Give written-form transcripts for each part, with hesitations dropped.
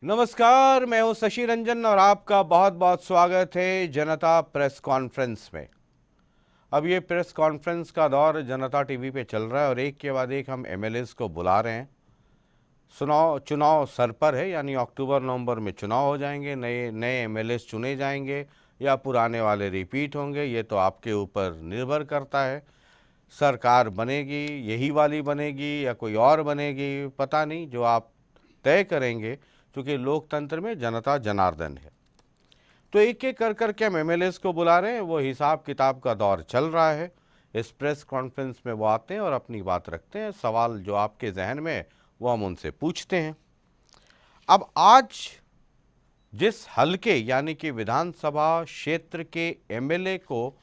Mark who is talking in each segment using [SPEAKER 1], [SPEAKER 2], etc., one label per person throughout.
[SPEAKER 1] नमस्कार, मैं हूं शशि रंजन और आपका बहुत बहुत स्वागत है जनता प्रेस कॉन्फ्रेंस में। अब ये प्रेस कॉन्फ्रेंस का दौर जनता टीवी पे चल रहा है और एक के बाद एक हम एमएलएस को बुला रहे हैं। चुनाव सर पर है, यानी अक्टूबर नवंबर में चुनाव हो जाएंगे, नए नए एमएलएस चुने जाएंगे या पुराने वाले रिपीट होंगे, ये तो आपके ऊपर निर्भर करता है। सरकार बनेगी, यही वाली बनेगी या कोई और बनेगी, पता नहीं, जो आप तय करेंगे, क्योंकि लोकतंत्र में जनता जनार्दन है। तो एक एक कर के हम एमएलएस को बुला रहे हैं, वो हिसाब किताब का दौर चल रहा है। इस प्रेस कॉन्फ्रेंस में वो आते हैं और अपनी बात रखते हैं, सवाल जो आपके जहन में है वो हम उनसे पूछते हैं। अब आज जिस हलके यानी कि विधानसभा क्षेत्र के एमएलए को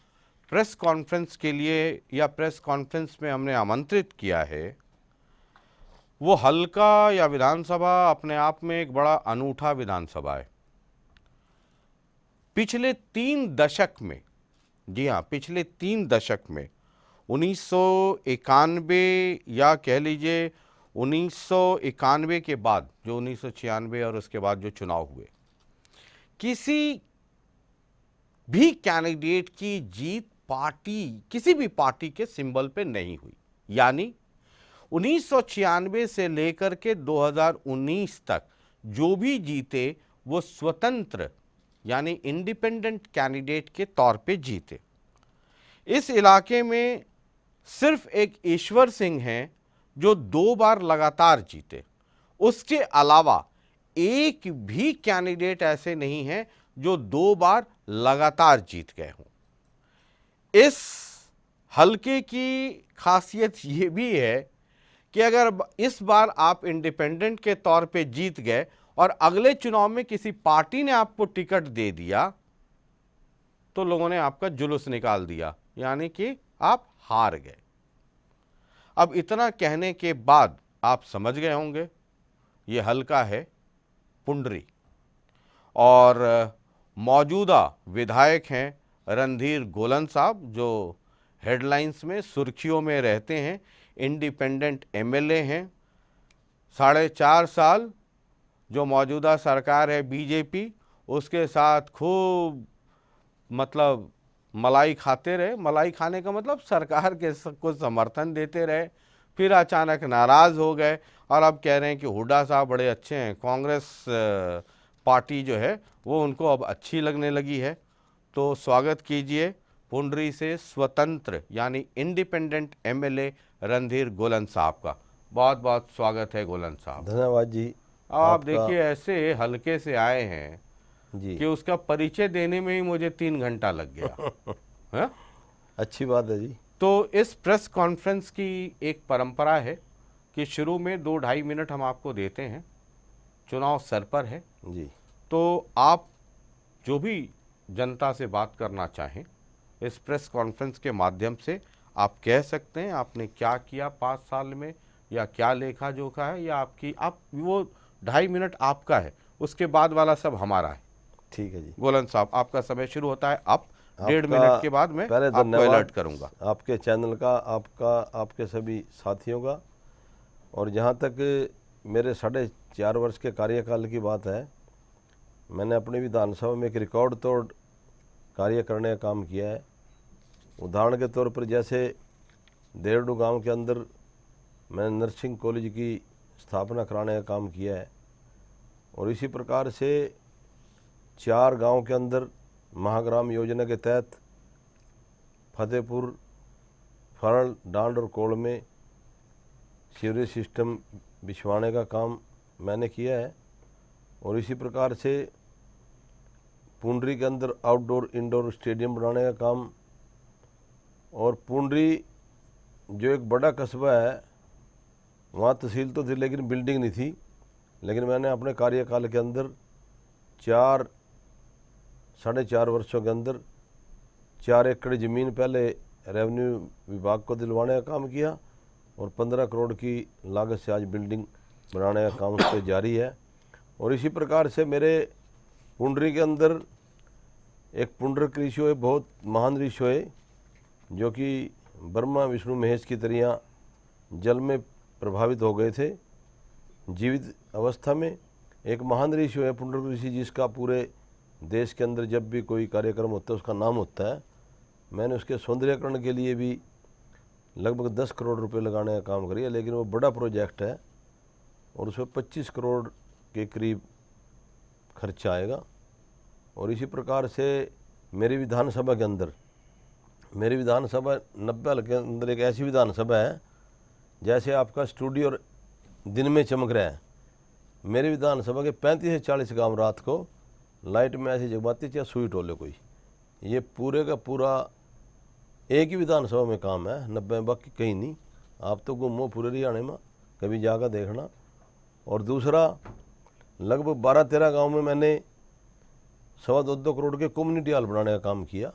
[SPEAKER 1] प्रेस कॉन्फ्रेंस के लिए या प्रेस कॉन्फ्रेंस में हमने आमंत्रित किया है, वो हलका या विधानसभा अपने आप में एक बड़ा अनूठा विधानसभा है। पिछले 3 दशक में, जी हाँ, पिछले 3 दशक में 1991 या कह लीजिए 1991 के बाद, जो 1996 और उसके बाद जो चुनाव हुए, किसी भी कैंडिडेट की जीत किसी भी पार्टी के सिंबल पे नहीं हुई। यानी 1996 से लेकर के 2019 तक जो भी जीते वो स्वतंत्र यानी इंडिपेंडेंट कैंडिडेट के तौर पे जीते। इस इलाके में सिर्फ एक ईश्वर सिंह हैं जो 2 बार लगातार जीते। उसके अलावा एक भी कैंडिडेट ऐसे नहीं हैं जो 2 बार लगातार जीत गए हों। इस हलके की खासियत ये भी है कि अगर इस बार आप इंडिपेंडेंट के तौर पे जीत गए और अगले चुनाव में किसी पार्टी ने आपको टिकट दे दिया तो लोगों ने आपका जुलूस निकाल दिया, यानी कि आप हार गए। अब इतना कहने के बाद आप समझ गए होंगे ये हलका है पुंडरी और मौजूदा विधायक हैं रणधीर गोलन साहब, जो हेडलाइंस में सुर्खियों में रहते हैं। इंडिपेंडेंट एमएलए हैं, 4.5 साल जो मौजूदा सरकार है बीजेपी, उसके साथ खूब मतलब मलाई खाते रहे। मलाई खाने का मतलब सरकार के को समर्थन देते रहे, फिर अचानक नाराज़ हो गए और अब कह रहे हैं कि हुड्डा साहब बड़े अच्छे हैं, कांग्रेस पार्टी जो है वो उनको अब अच्छी लगने लगी है। तो स्वागत कीजिए पुंडरी से स्वतंत्र यानी इंडिपेंडेंट एमएलए रणधीर गोलन साहब का। बहुत बहुत स्वागत है गोलन साहब।
[SPEAKER 2] धन्यवाद जी।
[SPEAKER 1] आप देखिए ऐसे हल्के से आए हैं
[SPEAKER 2] जी
[SPEAKER 1] कि उसका परिचय देने में ही मुझे 3 घंटा लग गया है?
[SPEAKER 2] अच्छी बात है जी।
[SPEAKER 1] तो इस प्रेस कॉन्फ्रेंस की एक परंपरा है कि शुरू में 2-2.5 मिनट हम आपको देते हैं। चुनाव सर पर है,
[SPEAKER 2] जी
[SPEAKER 1] तो आप जो भी जनता से बात करना चाहें इस प्रेस कॉन्फ्रेंस के माध्यम से आप कह सकते हैं। आपने क्या किया 5 साल में, या क्या लेखा जोखा है, या आप वो 2.5 मिनट आपका है, उसके बाद वाला सब हमारा है।
[SPEAKER 2] ठीक है जी।
[SPEAKER 1] गोलन साहब, आपका समय शुरू होता है अब। 1.5
[SPEAKER 2] आपका
[SPEAKER 1] मिनट के बाद मैं
[SPEAKER 2] पहले
[SPEAKER 1] आपको अलर्ट
[SPEAKER 2] धन्यवाद
[SPEAKER 1] करूंगा।
[SPEAKER 2] आपके चैनल का, आपका, आपके सभी साथियों का। और जहाँ तक मेरे 4.5 वर्ष के कार्यकाल की बात है, मैंने अपनी विधानसभा में एक रिकॉर्ड तोड़ कार्य करने का काम किया है। उदाहरण के तौर पर जैसे देरडू गांव के अंदर मैंने नर्सिंग कॉलेज की स्थापना कराने का काम किया है। और इसी प्रकार से 4 गांव के अंदर महाग्राम योजना के तहत फतेहपुर, फरल, डांड और कोल में सीवरेज सिस्टम बिछवाने का काम मैंने किया है। और इसी प्रकार से पुंडरी के अंदर आउटडोर इंडोर स्टेडियम बनाने का काम। और पुंडरी जो एक बड़ा कस्बा है, वहाँ तहसील तो थी लेकिन बिल्डिंग नहीं थी, लेकिन मैंने अपने कार्यकाल के अंदर 4-4.5 वर्षों के अंदर 4 एकड़ ज़मीन पहले रेवेन्यू विभाग को दिलवाने का काम किया और 15 करोड़ की लागत से आज बिल्डिंग बनाने का काम उस पर जारी है। और इसी प्रकार से मेरे पुंडरी के अंदर एक पुंडरक ऋषि है, बहुत महान ऋषि है, जो कि ब्रह्मा विष्णु महेश की तरह जल में प्रभावित हो गए थे जीवित अवस्था में। एक महान ऋषि है पुंडरीक ऋषि, जिसका पूरे देश के अंदर जब भी कोई कार्यक्रम होता है उसका नाम होता है। मैंने उसके सौंदर्यकरण के लिए भी लगभग 10 करोड़ रुपए लगाने का काम करिए, लेकिन वो बड़ा प्रोजेक्ट है और उसमें 25 करोड़ के करीब खर्चा आएगा। और इसी प्रकार से मेरी विधानसभा के अंदर, मेरी विधानसभा 90 हल्के के अंदर एक ऐसी विधानसभा है जैसे आपका स्टूडियो दिन में चमक रहा है। मेरी विधानसभा के 35 से 40 गांव रात को लाइट में ऐसी जगमाती चाहे सुई टोले कोई। ये पूरे का पूरा एक ही विधानसभा में काम है, 90 में, बाकी कहीं नहीं। आप तो घूमो पूरे हरियाणा में, कभी जाकर देखना। और दूसरा, लगभग 12-13 गांव में मैंने 2.25 करोड़ के कम्युनिटी हॉल बनाने का काम किया,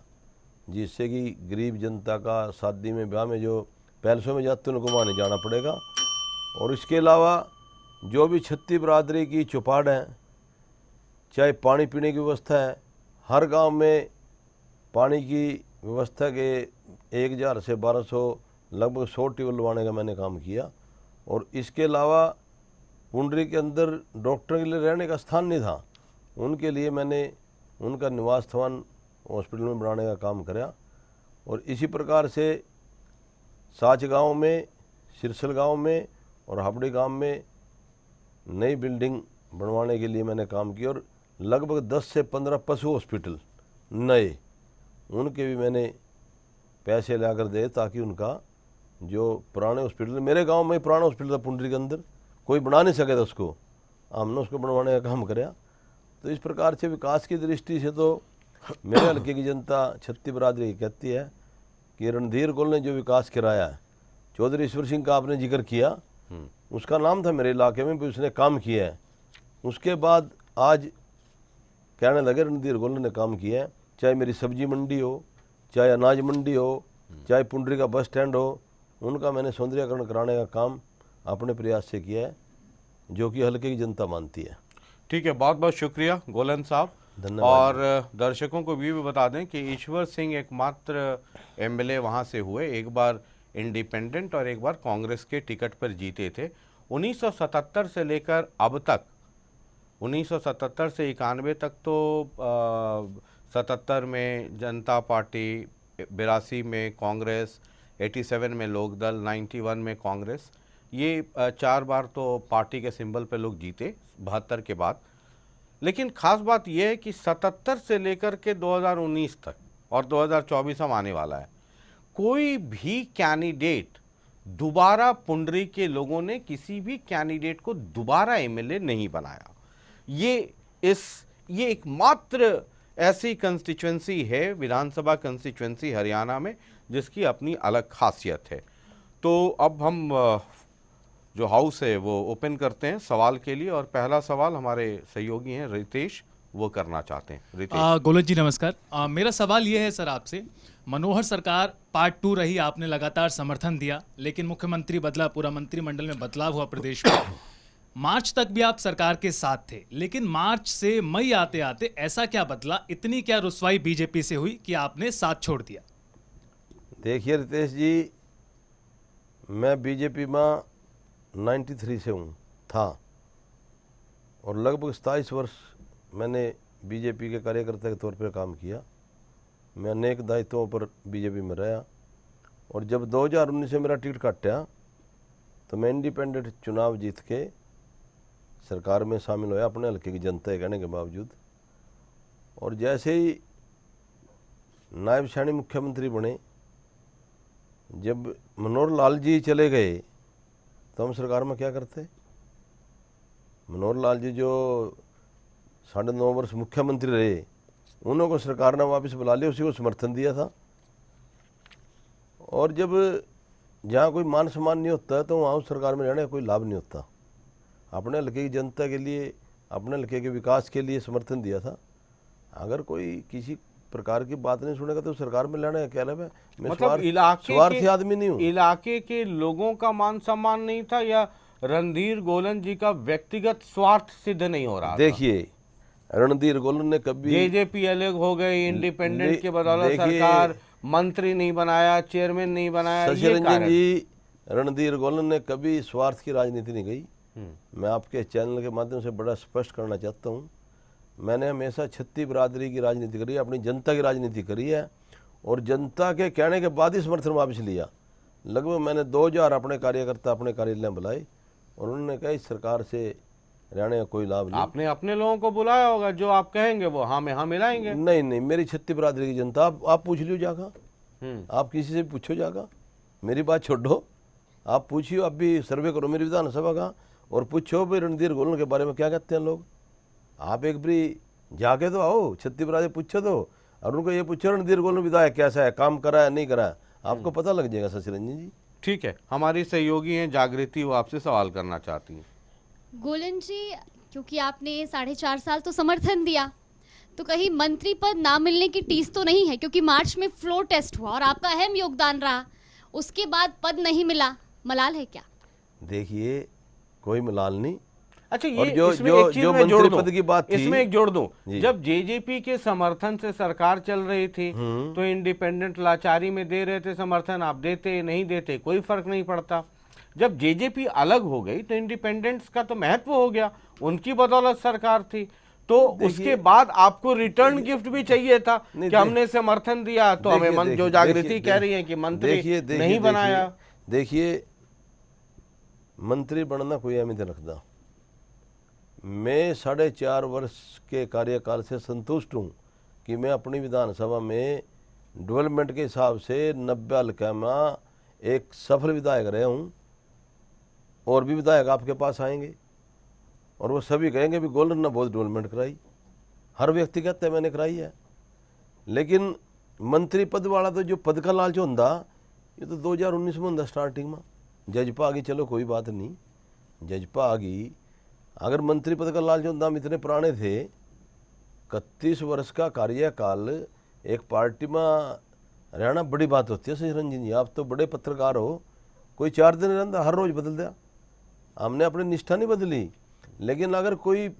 [SPEAKER 2] जिससे कि गरीब जनता का शादी में ब्याह में जो पैलेसों में जाते हैं उनको वहाँ नहीं जाना पड़ेगा। और इसके अलावा जो भी छत्ती बरादरी की चौपाड़ है, चाहे पानी पीने की व्यवस्था है, हर गांव में पानी की व्यवस्था के 1000 से 1200 लगभग 100 ट्यूबवेल लगवाने का मैंने काम किया। और इसके अलावा पुंडरी के अंदर डॉक्टर के लिए रहने का स्थान नहीं था, उनके लिए मैंने उनका निवास स्थान हॉस्पिटल में बनाने का काम कराया। और इसी प्रकार से साच गांव में, सिरसल गांव में और हाबड़ी गांव में नई बिल्डिंग बनवाने के लिए मैंने काम किया। और लगभग 10 से 15 पशु हॉस्पिटल नए, उनके भी मैंने पैसे लाकर दे, ताकि उनका जो पुराने हॉस्पिटल, मेरे गांव में पुराना हॉस्पिटल था पुंडरी के अंदर, कोई बना नहीं सके था उसको, हमने उसको बनवाने का काम कराया। तो इस प्रकार से विकास की दृष्टि से तो मेरे हल्के की जनता छत्ती बरादरी कहती है कि रणधीर गोल ने जो विकास कराया है, चौधरी ईश्वर सिंह का आपने जिक्र किया, उसका नाम था मेरे इलाके में भी, उसने काम किया है। उसके बाद आज कहने लगे रणधीर गोल ने काम किया है। चाहे मेरी सब्जी मंडी हो, चाहे अनाज मंडी हो, चाहे पुंडरी का बस स्टैंड हो, उनका मैंने सौंदर्यकरण कराने का काम अपने प्रयास से किया है, जो कि हल्के की जनता मानती है।
[SPEAKER 1] ठीक है, बहुत बहुत शुक्रिया गोलन साहब।
[SPEAKER 2] धन्यवाद।
[SPEAKER 1] और दर्शकों को भी बता दें कि ईश्वर सिंह एकमात्र एमएलए वहाँ से हुए, एक बार इंडिपेंडेंट और एक बार कांग्रेस के टिकट पर जीते थे। 1977 से लेकर अब तक, 1977 से 91 तक तो 77 में जनता पार्टी, 82 में कांग्रेस, 87 में लोकदल, 91 में कांग्रेस, ये 4 बार तो पार्टी के सिंबल पे लोग जीते 72 के बाद। लेकिन खास बात यह है कि 77 से लेकर के 2019 तक और 2024 हम आने वाला है, कोई भी कैंडिडेट दोबारा, पुंडरी के लोगों ने किसी भी कैंडिडेट को दोबारा एमएलए नहीं बनाया। ये एकमात्र ऐसी कंस्टिट्यूएंसी है, विधानसभा कंस्टिट्यूएंसी हरियाणा में, जिसकी अपनी अलग खासियत है। तो अब हम जो हाउस है वो ओपन करते हैं सवाल के लिए, और पहला सवाल हमारे सहयोगी हैं रितेश, वो करना चाहते हैं। रितेश।
[SPEAKER 3] गोलक जी नमस्कार। मेरा सवाल ये है सर आपसे, मनोहर सरकार पार्ट 2 रही, आपने लगातार समर्थन दिया, लेकिन मुख्यमंत्री बदला, पूरा मंत्रिमंडल में बदलाव हुआ प्रदेश में। मार्च तक भी आप सरकार के साथ थे, लेकिन मार्च से मई आते आते ऐसा क्या बदला, इतनी क्या रुसवाई बीजेपी से हुई कि आपने साथ छोड़ दिया?
[SPEAKER 2] देखिए रितेश जी, मैं बीजेपी में 93 से था और लगभग 27 वर्ष मैंने बीजेपी के कार्यकर्ता के तौर पर काम किया। मैं अनेक दायित्वों पर बीजेपी में रहा। और जब 2019 से मेरा टिकट काटा तो मैं इंडिपेंडेंट चुनाव जीत के सरकार में शामिल होया, अपने हल्के की जनता के कहने के बावजूद। और जैसे ही नायब सैनी मुख्यमंत्री बने, जब मनोहर लाल जी चले गए तो हम सरकार में क्या करते। मनोहर लाल जी जो 9.5 वर्ष मुख्यमंत्री रहे, उन्हों को सरकार ने वापस बुला लिया, उसी को समर्थन दिया था। और जब जहाँ कोई मान सम्मान नहीं होता है तो वहाँ उस सरकार में रहने का कोई लाभ नहीं होता। अपने हल्के की जनता के लिए, अपने हल्के के विकास के लिए समर्थन दिया था। अगर कोई किसी प्रकार की बात नहीं सुनेगा तो सरकार में लेना है क्या लाभ है। मैं
[SPEAKER 1] मतलब
[SPEAKER 2] स्वार्थी आदमी नहीं हूँ।
[SPEAKER 1] इलाके के लोगों का मान सम्मान नहीं था, या रणधीर गोलन जी का व्यक्तिगत स्वार्थ सिद्ध नहीं हो रहा?
[SPEAKER 2] देखिए, रणधीर गोलन ने कभी,
[SPEAKER 1] जेजेपी अलग हो गई, इंडिपेंडेंट के बदौलत सरकार मंत्री नहीं बनाया, चेयरमैन नहीं बनाया,
[SPEAKER 2] शशि रंजन जी, रणधीर गोलन ने कभी स्वार्थ की राजनीति नहीं की। मैं आपके चैनल के माध्यम से बड़ा स्पष्ट करना चाहता हूँ, मैंने हमेशा छत्ती बिरादरी की राजनीति करी है, अपनी जनता की राजनीति करी है और जनता के कहने के बाद ही समर्थन वापस लिया। लगभग मैंने 2000 अपने कार्यकर्ता अपने कार्यालय में बुलाए और उन्होंने कहा इस सरकार से रहने का कोई लाभ नहीं।
[SPEAKER 1] आपने अपने लोगों को बुलाया होगा, जो आप कहेंगे वो हाँ में हाँ मिलाएंगे।
[SPEAKER 2] नहीं, मेरी छत्ती बिरादरी की जनता आप पूछ लियो जागा, आप किसी से पूछो जागा, मेरी बात छोड़ो, आप पूछियो, आप भी सर्वे करो मेरी विधानसभा का और पूछो भाई रणधीर गोलन के बारे में क्या कहते हैं लोग। आप एक बारी जाके तो आओ, छत्ती बिरादरी पूछो तो, और उनको ये पूछो रणधीर गोलन विधायक कैसा है, काम करा है नहीं करा है, आपको पता लग जाएगा शशि रंजन जी।
[SPEAKER 1] ठीक है, हमारी सहयोगी हैं जागृति, वो आपसे सवाल करना चाहती हैं।
[SPEAKER 4] गोलन जी, क्योंकि आपने 4.5 साल तो समर्थन दिया, तो कहीं मंत्री पद ना मिलने की टीस तो नहीं है? क्योंकि मार्च में फ्लोर टेस्ट हुआ और आपका अहम योगदान रहा, उसके बाद पद नहीं मिला, मलाल है क्या?
[SPEAKER 2] देखिए कोई मलाल नहीं।
[SPEAKER 1] अच्छा,
[SPEAKER 2] और
[SPEAKER 1] ये
[SPEAKER 2] जो
[SPEAKER 1] इसमें
[SPEAKER 2] जो
[SPEAKER 1] एक चीज
[SPEAKER 2] जो
[SPEAKER 1] मैं जोड़
[SPEAKER 2] मंत्री
[SPEAKER 1] दूं,
[SPEAKER 2] पद की बात थी,
[SPEAKER 1] इसमें एक जोड़ दूं,
[SPEAKER 2] जी।
[SPEAKER 1] जब जेजेपी के समर्थन से सरकार चल रही थी तो इंडिपेंडेंट लाचारी में दे रहे थे समर्थन, आप देते नहीं देते कोई फर्क नहीं पड़ता। जब जेजेपी अलग हो गई तो इंडिपेंडेंट्स का तो महत्व हो गया, उनकी बदौलत सरकार थी, तो उसके बाद आपको रिटर्न गिफ्ट भी चाहिए था कि हमने समर्थन दिया तो हमें जो जागृति कह रही है कि मंत्री नहीं बनाया।
[SPEAKER 2] देखिए मंत्री बनना कोई अहमियत रखता, मैं 4.5 वर्ष के कार्यकाल से संतुष्ट हूँ कि मैं अपनी विधानसभा में डेवलपमेंट के हिसाब से 90 हल्का में एक सफल विधायक रहा हूँ और भी विधायक आपके पास आएंगे और वो सभी कहेंगे भी गोलन ने बहुत डेवलपमेंट कराई, हर व्यक्ति कहता है मैंने कराई है। लेकिन मंत्री पद वाला तो जो पद का लालच होंदा ये तो 2019 में होंदा स्टार्टिंग में, जजपा आ गई, चलो कोई बात नहीं, जजपा आ गई, अगर मंत्री पद का लालच होंदा, हम इतने पुराने थे, 31 वर्ष का कार्यकाल एक पार्टी में रहना बड़ी बात होती है। शशि रंजन जी आप तो बड़े पत्रकार हो, कोई 4 दिन रहता हर रोज बदल दिया, हमने अपनी निष्ठा नहीं बदली। लेकिन अगर कोई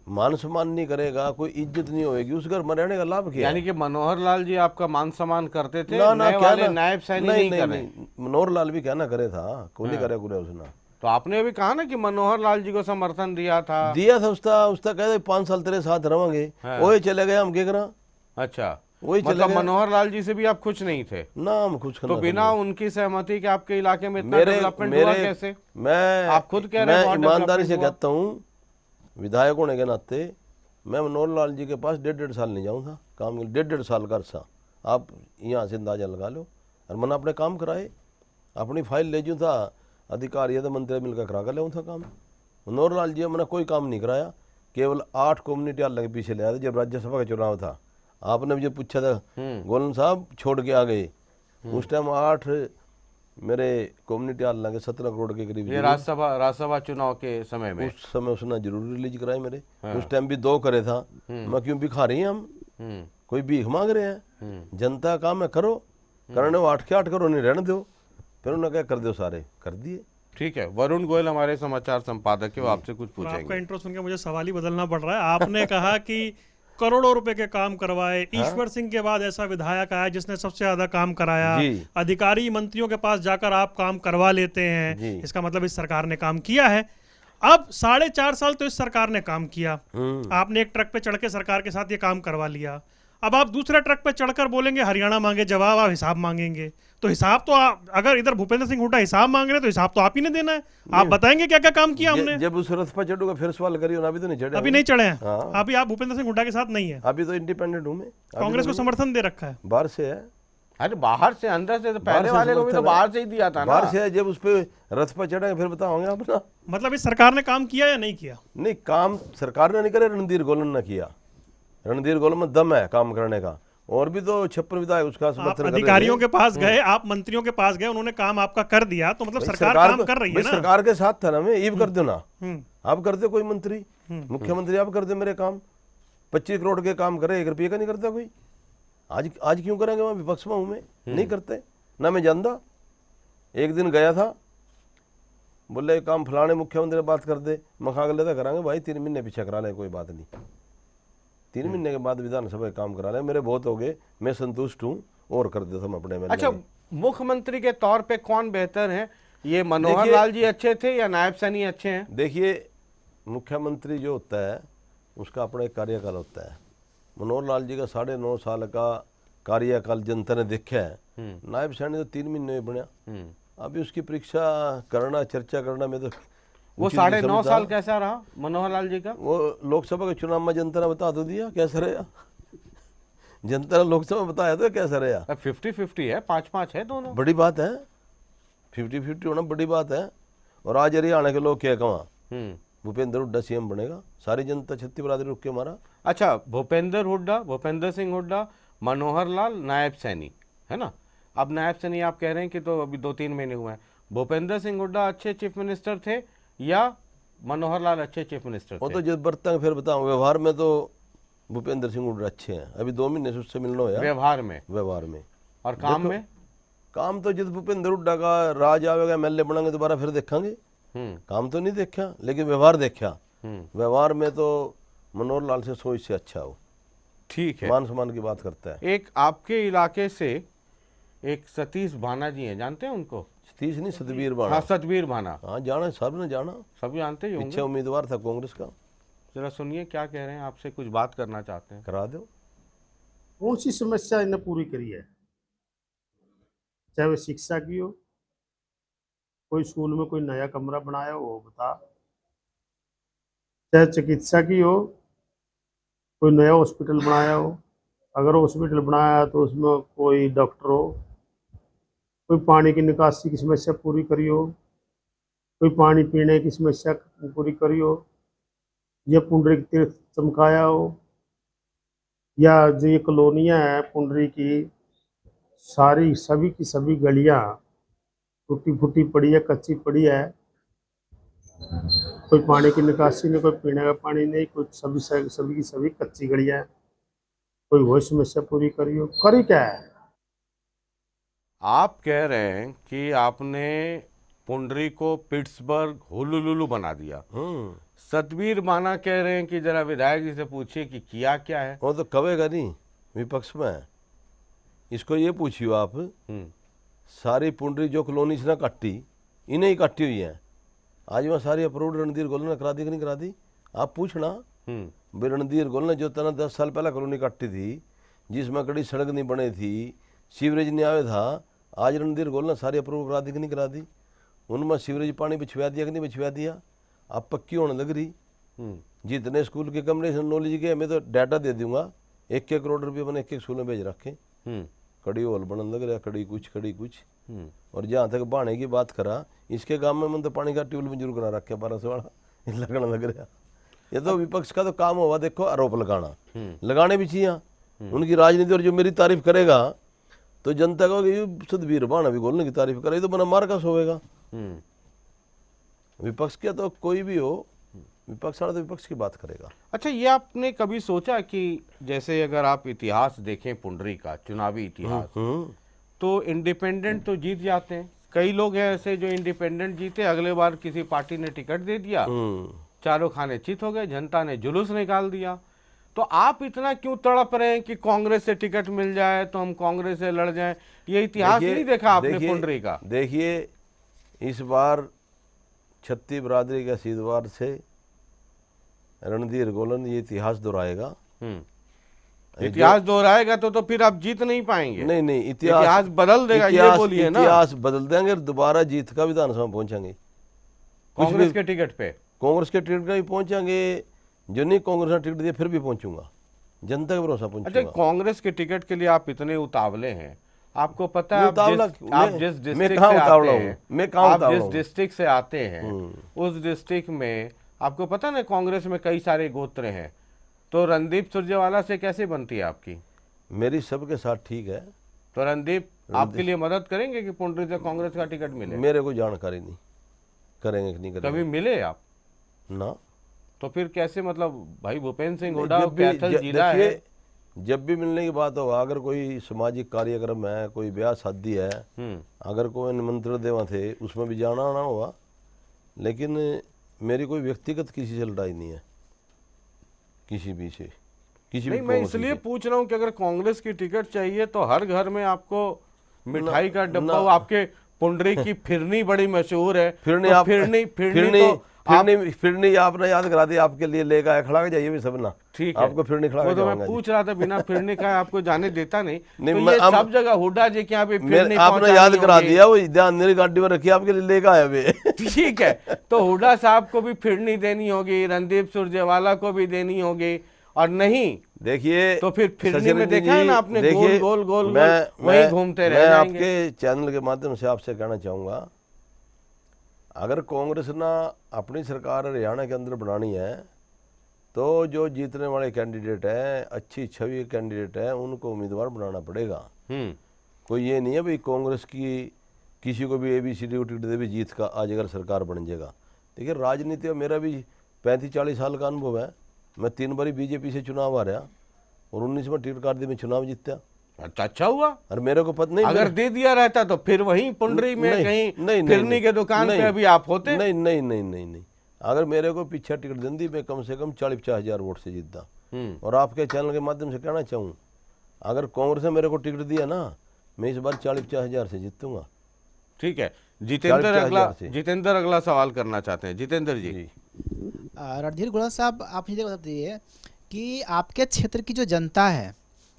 [SPEAKER 2] मान सम्मान नहीं करेगा, कोई इज्जत नहीं होगी, उस घर में रहने का लाभ क्या?
[SPEAKER 1] यानी कि मनोहर लाल जी आपका मान सम्मान करते थे,
[SPEAKER 2] ना
[SPEAKER 1] नए वाले नायब सैनी नहीं कर रहे।
[SPEAKER 2] मनोहर लाल भी कहना करे था, कोई नहीं करे पूरे उसने।
[SPEAKER 1] तो आपने अभी कहा ना कि मनोहर लाल जी को समर्थन दिया था
[SPEAKER 2] उसका कहते 5 साल तेरे साथ रहेंगे, वो चले गए, हम क्या करा?
[SPEAKER 1] अच्छा,
[SPEAKER 2] वही चले
[SPEAKER 1] मतलब
[SPEAKER 2] गए।
[SPEAKER 1] मनोहर लाल जी से भी आप खुश नहीं थे?
[SPEAKER 2] ना हम खुश
[SPEAKER 1] तो बिना उनकी सहमति के आपके इलाके में इतना डेवलपमेंट हुआ कैसे?
[SPEAKER 2] मैं
[SPEAKER 1] आप खुद कह रहे हैं
[SPEAKER 2] मैं
[SPEAKER 1] बहुत
[SPEAKER 2] ईमानदारी से
[SPEAKER 1] डेवलपमेंट हुआ।
[SPEAKER 2] कहता हूँ, विधायक होने के नाते मैं मनोहर लाल जी के पास 1.5 साल नहीं जाऊँगा काम के, 1.5 साल का अरसा आप यहाँ से अंदाजा लगा लो। और मैंने अपने काम कराए, अपनी फाइल ले जूँ था, अधिकारी या तो मंत्री मिलकर करा कर ले था काम। मनोहर लाल जी मैंने कोई काम नहीं कराया, केवल 8 कम्युनिटी हॉल के पीछे ले आया था जब राज्यसभा का चुनाव था। आपने मुझे पूछा था गोलन साहब छोड़ के आ गए, उस टाइम 8 मेरे कम्युनिटी हॉल लगे 17 करोड़ के करीब।
[SPEAKER 1] ये राज्यसभा चुनाव के समय में
[SPEAKER 2] उस समय उसने जरूर रिलीज कराए मेरे। उस टाइम भी 2 करे था। मैं क्यों भिखारी हैं हम, कोई भीख मांग रहे हैं? जनता का काम है, करो, करने 8 के 8 करो, नहीं रहने दो। फिर उन्होंने क्या कर दो, सारे कर दिए।
[SPEAKER 1] ठीक है, वरुण गोयल हमारे समाचार संपादक है, वो आपसे कुछ
[SPEAKER 5] आपका
[SPEAKER 1] पूछेंगे।
[SPEAKER 5] इंट्रो सुन के मुझे सवाल ही बदलना पड़ रहा है। आपने कहा कि करोड़ों रुपए के काम करवाए, ईश्वर सिंह के बाद ऐसा विधायक आया जिसने सबसे ज्यादा काम कराया,
[SPEAKER 2] जी।
[SPEAKER 5] अधिकारी मंत्रियों के पास जाकर आप काम करवा लेते हैं,
[SPEAKER 2] जी।
[SPEAKER 5] इसका मतलब इस सरकार ने काम किया है। अब 4.5 साल तो इस सरकार ने काम किया, आपने एक ट्रक पे चढ़ के सरकार के साथ ये काम करवा लिया। अब आप दूसरे ट्रक पे चढ़कर बोलेंगे हरियाणा मांगे जवाब, आप हिसाब मांगेंगे, तो हिसाब तो अगर इधर भूपेंद्र सिंह हुड्डा हिसाब मांग रहे हैं तो हिसाब तो आप ही ने देना है। आप बताएंगे क्या क्या काम किया हमने।
[SPEAKER 2] जब उस रथ पर चढ़ूंगा फिर सवाल करिए, अभी तो नहीं चढ़े,
[SPEAKER 5] अभी नहीं चढ़े हैं।
[SPEAKER 2] हाँ।
[SPEAKER 5] अभी आप भूपेंद्र सिंह हुड्डा के साथ नहीं है,
[SPEAKER 2] अभी तो इंडिपेंडेंट हूँ मैं,
[SPEAKER 5] कांग्रेस को समर्थन दे रखा है।
[SPEAKER 2] बाहर से है।
[SPEAKER 1] अरे बाहर से, अंदर से तो
[SPEAKER 2] बाहर
[SPEAKER 1] पहले
[SPEAKER 2] से
[SPEAKER 1] वाले को भी तो
[SPEAKER 2] समर्थन
[SPEAKER 1] बाहर से ही दिया था ना।
[SPEAKER 2] बाहर से है, जब उस पे रथ पर चढ़ेंगे फिर बताओगे अपना।
[SPEAKER 5] मतलब इस सरकार ने काम किया या नहीं किया?
[SPEAKER 2] नहीं, काम सरकार ने नहीं करे, रणधीर गोलन ने किया। रणधीर गोलन में दम है काम करने का, और भी तो 56 विधायक उसका
[SPEAKER 5] आप
[SPEAKER 2] समर्थन कर रहे थे।
[SPEAKER 5] अधिकारियों के पास गए, आप मंत्रियों के पास गए, उन्होंने काम आपका कर दिया, तो मतलब सरकार काम कर रही है ना।
[SPEAKER 2] सरकार के साथ था ना मैं, ये भी कर दो ना, आप कर दो, कोई मंत्री मुख्यमंत्री आप कर दो मेरे काम। 25 करोड़ के काम करे, 1 रुपये का नहीं करता कोई। आज क्यों करेंगे, मैं विपक्ष में हूँ, मैं नहीं करते ना, मैं जानता। एक दिन गया था, बोले काम फलाने मुख्यमंत्री बात कर दे, मैं खा लेता करांगे भाई, 3 महीने पीछे करा ले, कोई बात नहीं। 3 महीने के बाद विधानसभा काम करा ले, मेरे बहुत हो गए, मैं संतुष्ट हूँ, और कर देता हूँ अपने में।
[SPEAKER 1] अच्छा, मुख्यमंत्री के तौर पे कौन बेहतर है, ये मनोहर
[SPEAKER 2] देखिए-
[SPEAKER 1] लाल जी अच्छे थे या नायब सैनी अच्छे हैं?
[SPEAKER 2] देखिए, मुख्यमंत्री जो होता है उसका अपना एक कार्यकाल होता है। मनोहर लाल जी का 9.5 साल का कार्यकाल जनता ने देखा है। नायब सैनी तो 3 महीने में बनया। अभी उसकी परीक्षा करना, चर्चा करना में तो
[SPEAKER 1] वो
[SPEAKER 2] उचित नहीं
[SPEAKER 1] 9.5
[SPEAKER 2] समझता।
[SPEAKER 1] साल कैसा रहा मनोहर लाल जी का?
[SPEAKER 2] वो लोकसभा के चुनाव में जनता ने बता तो दिया कैसा रहा। जनता ने लोकसभा में बताया तो कैसा रहा।
[SPEAKER 1] 50-50 है, 5-5 है दोनों।
[SPEAKER 2] बड़ी बात है, 50-50 होना बड़ी बात है। और आज हरियाणा के लोग क्या कहा, भूपेंद्र हुड्डा सीएम बनेगा, सारी जनता छत्ती बरादरी रुक के मारा।
[SPEAKER 1] अच्छा, भूपेंद्र सिंह हुड्डा, मनोहर लाल, नायब सैनी, है ना? अब नायब सैनी आप कह रहे हैं कि तो अभी 2-3 महीने हुए हैं। भूपेंद्र सिंह हुड्डा अच्छे चीफ मिनिस्टर थे या मनोहर लाल अच्छे चीफ मिनिस्टर
[SPEAKER 2] वो
[SPEAKER 1] थे?
[SPEAKER 2] तो जब बरतंग फिर बताऊं, व्यवहार में तो भूपेंद्र सिंह हुड्डा अच्छे हैं। अभी 2 महीने से उससे मिलना होया।
[SPEAKER 1] व्यवहार में
[SPEAKER 2] व्यवहार में
[SPEAKER 1] और काम में?
[SPEAKER 2] काम तो जब भूपेंद्र हुड्डा का राज आवेगा, एमएलए बनाएंगे दोबारा फिर देखेंगे। काम तो नहीं देखा, लेकिन व्यवहार देखा। व्यवहार में तो मनोहर लाल से सोच से अच्छा हो,
[SPEAKER 1] ठीक है।
[SPEAKER 2] मान सम्मान की बात करता है।
[SPEAKER 1] एक आपके इलाके से एक सतीश भाना जी हैं, जानते हैं उनको?
[SPEAKER 2] सतीश नहीं, सतबीर
[SPEAKER 1] हाँ,
[SPEAKER 2] बाणा।
[SPEAKER 1] सतबीर भाना,
[SPEAKER 2] हाँ, जाना, सब ने जाना।
[SPEAKER 1] सब जानते ही
[SPEAKER 2] पीछे
[SPEAKER 1] होंगे।
[SPEAKER 2] उम्मीदवार था कांग्रेस का।
[SPEAKER 1] जरा सुनिए क्या कह रहे हैं, आपसे कुछ बात करना चाहते हैं।
[SPEAKER 2] करा दो।
[SPEAKER 6] कौन सी समस्या इन्हें पूरी करी है, चाहे वो शिक्षा की हो, कोई स्कूल में कोई नया कमरा बनाया हो वो बता, चाहे चिकित्सा की हो, कोई नया हॉस्पिटल बनाया हो, अगर हॉस्पिटल बनाया तो उसमें कोई डॉक्टर हो, कोई पानी की निकासी की समस्या पूरी करी हो, कोई पानी पीने की समस्या पूरी करी हो, या पुंडरीक तीर्थ चमकाया हो, या जो ये कॉलोनियाँ हैं पुंडरी की, सारी सभी की सभी गलियाँ टूटी फूटी पड़ी है, कच्ची पड़ी है, कोई पानी की निकासी नहीं, कोई पीने का पानी नहीं, कोई सभी की सभी कच्ची गलियाँ हैं, कोई वही समस्या पूरी करी हो, करी क्या है?
[SPEAKER 1] आप कह रहे हैं कि आपने पुंडरी को पिट्सबर्ग हुलुलुलु बना दिया। सतबीर माना कह रहे हैं कि जरा विधायक जी से पूछिए कि किया क्या है।
[SPEAKER 2] वो तो कहेगा नहीं, विपक्ष में है। इसको ये पूछियो आप, सारी पुंडरी जो कॉलोनी से ना काटी, इन्हें ही काटी हुई है। आज वहाँ सारी अप्रूव्ड रणधीर गोल ने करा दी कि नहीं करा दी? आप पूछना। रणधीर गोल ने जो तना 10 साल पहले कॉलोनी काटी थी, जिसमें कड़ी सड़क नहीं बनी थी, सीवरेज नहीं आया था, आज रणधीर गोल ने सारी अप्रूव करा दी कि नहीं करा दी? उनमें सीवरेज पानी बिछवा दिया कि नहीं बिछवा दिया? अब पक्की होने लग रही। जितने स्कूल के कमरे से नॉलेज के, मैं तो डाटा दे दूंगा, 1-1 करोड़ रुपये मैंने 1-1 स्कूल में भेज रखे। कड़ी हॉल बनने लग रहा, कड़ी कुछ। और जहाँ तक बहाने की बात करा, इसके गांव में मैंने तो पानी का ट्यूबवेल मंजूर करा रखे 1200 वाला, लगने लग रहा। ये तो विपक्ष का तो काम हुआ, देखो आरोप लगाना, लगाने भी चाहिए उनकी राजनीति। और जो मेरी तारीफ करेगा तो जनता को सतबीर बाणा भी बोलने की तारीफ करे, तो बना मार का सोएगा। विपक्ष के तो कोई भी हो, विपक्ष वाला तो विपक्ष की बात करेगा।
[SPEAKER 1] अच्छा, ये आपने कभी सोचा कि जैसे अगर आप इतिहास देखें पुंडरी का, चुनावी इतिहास, तो इंडिपेंडेंट तो जीत जाते हैं। कई लोग हैं ऐसे जो इंडिपेंडेंट जीते, अगले बार किसी पार्टी ने टिकट दे दिया, चारों खाने चित हो गए, जनता ने जुलूस निकाल दिया। तो आप इतना क्यों तड़प रहे हैं कि कांग्रेस से टिकट मिल जाए तो हम कांग्रेस से लड़ जाएं? ये इतिहास नहीं देखा आपने पुंडरी का?
[SPEAKER 2] देखिए, इस बार छत्ती बरादरी के सीधवार से रणधीर गोलन ये इतिहास दोहराएगा।
[SPEAKER 1] इतिहास दोहराएगा तो फिर आप जीत नहीं पाएंगे।
[SPEAKER 2] नहीं,
[SPEAKER 1] इतिहास बदल देगा, ये बोलिए ना।
[SPEAKER 2] इतिहास बदल देंगे, दोबारा जीत का विधानसभा पहुंचेंगे
[SPEAKER 1] कांग्रेस के टिकट पे।
[SPEAKER 2] कांग्रेस के टिकट का भी पहुंचेंगे, जो नहीं कांग्रेस ने टिकट दिया फिर भी पहुंचूंगा, जनता का भरोसा पहुंचूंगा।
[SPEAKER 1] अच्छा, कांग्रेस के टिकट के लिए आप इतने उतावले हैं, आपको पता है आप जिस डिस्ट्रिक्ट से आते हैं उस डिस्ट्रिक्ट में आपको पता ना कांग्रेस में कई सारे गोत्र हैं, तो रणदीप सुरजेवाला से कैसे बनती है आपकी?
[SPEAKER 2] मेरी सबके साथ ठीक है।
[SPEAKER 1] तो रणदीप आपके लिए मदद करेंगे कि पुंडरी से कांग्रेस का टिकट मिले?
[SPEAKER 2] मेरे को जानकारी नहीं, करेंगे कि नहीं करेंगे।
[SPEAKER 1] कभी मिले आप
[SPEAKER 2] ना?
[SPEAKER 1] तो फिर कैसे, मतलब भाई भूपेंद्र सिंह हुड्डा कैथल जिला है।
[SPEAKER 2] जब भी मिलने की बात होगा, अगर कोई सामाजिक कार्यक्रम है, कोई ब्याह शादी है, अगर कोई निमंत्रण देवा थे, उसमें भी जाना आना होगा। लेकिन मेरी कोई व्यक्तिगत किसी से लड़ाई नहीं है, किसी भी से, किसी
[SPEAKER 1] नहीं।
[SPEAKER 2] भी
[SPEAKER 1] मैं इसलिए पूछ रहा हूँ कि अगर कांग्रेस की टिकट चाहिए तो हर घर में आपको मिठाई का डब्बा, आपके पुंडरी की फिरनी बड़ी मशहूर है।
[SPEAKER 2] फिरनी
[SPEAKER 1] तो
[SPEAKER 2] आप फिरनी आपने याद करा दी, आपके लिए लेकर आया, खड़ा के जाइए भी सब ना।
[SPEAKER 1] ठीक है,
[SPEAKER 2] आपको फिरनी खड़ा
[SPEAKER 1] वो
[SPEAKER 2] के
[SPEAKER 1] तो मैं
[SPEAKER 2] जाऊंगा जी।
[SPEAKER 1] पूछ रहा था, बिना फिरनी का आपको जाने देता नहीं।
[SPEAKER 2] नहीं,
[SPEAKER 1] तो
[SPEAKER 2] मैं-
[SPEAKER 1] ये
[SPEAKER 2] अब-
[SPEAKER 1] सब जगह हुड्डा जी के यहाँ पे फिरनी
[SPEAKER 2] आपने याद करा
[SPEAKER 1] पहुंचानी
[SPEAKER 2] दिया, वो ध्यान मेरी गाड़ी में रखी, आपके लिए लेकर आया वे।
[SPEAKER 1] होगी। ठीक है, तो हुड्डा साहब को भी फिरनी देनी होगी, रणदीप सुरजेवाला को भी देनी होगी, और नहीं
[SPEAKER 2] देखिए
[SPEAKER 1] तो फिर फिरनी
[SPEAKER 2] शशि
[SPEAKER 1] में
[SPEAKER 2] रंजन
[SPEAKER 1] देखा है ना
[SPEAKER 2] जी,
[SPEAKER 1] आपने,
[SPEAKER 2] देखिए,
[SPEAKER 1] गोल गोल गोल
[SPEAKER 2] मैं-
[SPEAKER 1] गोल वहीं
[SPEAKER 2] मैं-
[SPEAKER 1] घूमते रह
[SPEAKER 2] मैं
[SPEAKER 1] जाएंगे।
[SPEAKER 2] आपके चैनल के माध्यम से आपसे कहना चाहूँगा, अगर कांग्रेस ना अपनी सरकार हरियाणा के अंदर बनानी है तो जो जीतने वाले कैंडिडेट हैं, अच्छी छवि के कैंडिडेट हैं, उनको उम्मीदवार बनाना पड़ेगा। कोई ये नहीं है भाई कांग्रेस की किसी को भी ABCD को टिकट दे भी जीत का आज अगर सरकार बन जाएगा। देखिए राजनीति में मेरा भी 35-40 साल का अनुभव है। मैं 3 बारी BJP से चुनाव आ रहा और 19 में टिकट काट दी, मैं चुनाव जीता।
[SPEAKER 1] अच्छा हुआ।
[SPEAKER 2] और मेरे को पता नहीं,
[SPEAKER 1] अगर दे दिया रहता तो फिर वहीं पुंडरी में
[SPEAKER 2] नहीं,
[SPEAKER 1] कहीं
[SPEAKER 2] नहीं,
[SPEAKER 1] फिरनी
[SPEAKER 2] नहीं,
[SPEAKER 1] के दुकान पे
[SPEAKER 2] नहीं,
[SPEAKER 1] अभी आप होते।
[SPEAKER 2] नहीं नहीं नहीं नहीं नहीं, अगर मेरे को पीछे टिकट दी, मैं कम से कम 40-50 हजार वोट से जीतता। और आपके चैनल के माध्यम से कहना चाहूँ, अगर कांग्रेस ने मेरे को टिकट दिया ना, मैं इस बार 40-50 हजार से जीतूंगा।
[SPEAKER 1] ठीक है, जितेंद्र
[SPEAKER 2] 40-50
[SPEAKER 1] अगला
[SPEAKER 2] हजार से।
[SPEAKER 1] जितेंद्र अगला सवाल करना चाहते हैं। जितेंद्र जी,
[SPEAKER 7] रणधीर गुलेरिया साहब, आप मुझे बता दीजिए कि आपके क्षेत्र की जो जनता है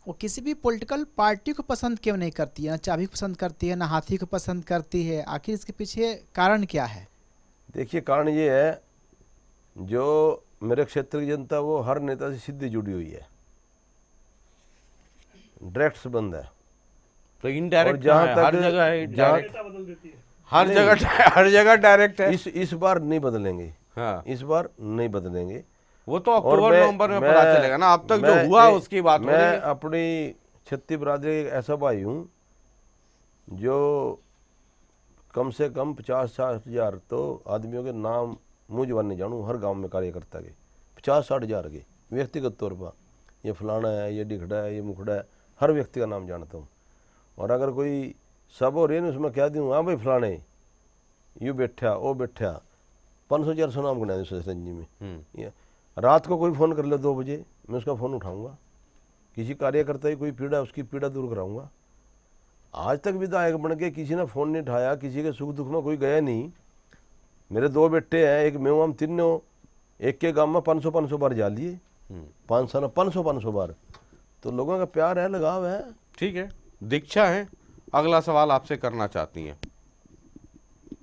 [SPEAKER 7] वो किसी भी पॉलिटिकल पार्टी को पसंद क्यों नहीं करती है, ना चाबी को पसंद करती है, ना हाथी को पसंद करती है, आखिर इसके पीछे कारण क्या है?
[SPEAKER 2] देखिए कारण ये है, जो मेरे क्षेत्र की जनता वो हर नेता से सीधी जुड़ी हुई है, डायरेक्ट संबंध है।
[SPEAKER 1] तो इनडायरेक्ट
[SPEAKER 2] जहाँ
[SPEAKER 1] हर
[SPEAKER 2] तक-
[SPEAKER 1] जगह है,
[SPEAKER 2] जहाँ-
[SPEAKER 1] डायरेक्ट हर जगह डायरेक्ट है।
[SPEAKER 2] इस बार नहीं बदलेंगे।
[SPEAKER 1] हाँ,
[SPEAKER 2] इस बार नहीं बदलेंगे।
[SPEAKER 1] वो तो
[SPEAKER 2] और
[SPEAKER 1] अक्टूबर नवंबर में पता चलेगा ना, अब तक जो
[SPEAKER 2] मैं-
[SPEAKER 1] हुआ उसकी बात हो रही
[SPEAKER 2] मैं
[SPEAKER 1] है।
[SPEAKER 2] अपनी छत्ती बरादरी एक ऐसा भाई हूँ जो कम से कम 50-60 हजार तो आदमियों के नाम मुँह जबान नहीं जानूँ, हर गांव में कार्यकर्ता के 50-60 हजार के व्यक्तिगत तौर पर, ये फलाना है, ये डिखड़ा है, ये मुखड़ा है, हर व्यक्ति का नाम जानता हूँ। और अगर कोई सब हो रही है ना, उसमें क्या दूँ, हाँ भाई फलाने यूँ बैठा वो बैठा, 500-400 नाम गिना दूँ रंजी में। ये रात को कोई फ़ोन कर ले 2 बजे, मैं उसका फ़ोन उठाऊंगा, किसी कार्यकर्ता की कोई पीड़ा, उसकी पीड़ा दूर कराऊंगा। आज तक विधायक बन के किसी ने फ़ोन नहीं उठाया, किसी के सुख दुख में कोई गया नहीं। मेरे 2 बेटे हैं, एक मैं हूँ, हम तीनों एक के गांव में 500-500 बार जा लिए, 5 साल 500-500 बार। तो लोगों का प्यार है, लगाव है।
[SPEAKER 1] ठीक है, दीक्षा है, अगला सवाल आपसे करना चाहती हैं।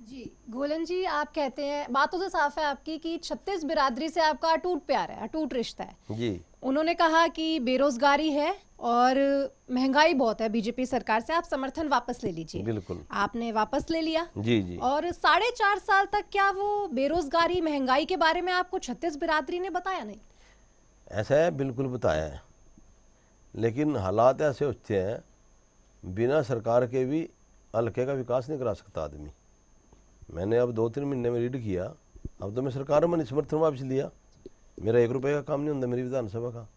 [SPEAKER 8] जी गोलन जी, आप कहते हैं, बातों से साफ है आपकी कि छत्तीस बिरादरी से आपका अटूट प्यार है, अटूट रिश्ता है।
[SPEAKER 2] जी
[SPEAKER 8] उन्होंने कहा कि बेरोजगारी है और महंगाई बहुत है बीजेपी सरकार से, आप समर्थन वापस ले लीजिए।
[SPEAKER 2] बिल्कुल,
[SPEAKER 8] आपने वापस ले लिया।
[SPEAKER 2] जी जी।
[SPEAKER 8] और 4.5 साल तक क्या वो बेरोजगारी महंगाई के बारे में आपको छत्तीस बिरादरी ने बताया नहीं?
[SPEAKER 2] ऐसा है, बिल्कुल बताया है, लेकिन हालात ऐसे होते हैं, बिना सरकार के भी हल्के का विकास नहीं करा सकता आदमी। मैंने अब 2-3 महीने में रीड किया, अब तो मैं सरकार में समर्थन वापस लिया। मेरा 1 रुपये का काम नहीं होता मेरी विधानसभा का,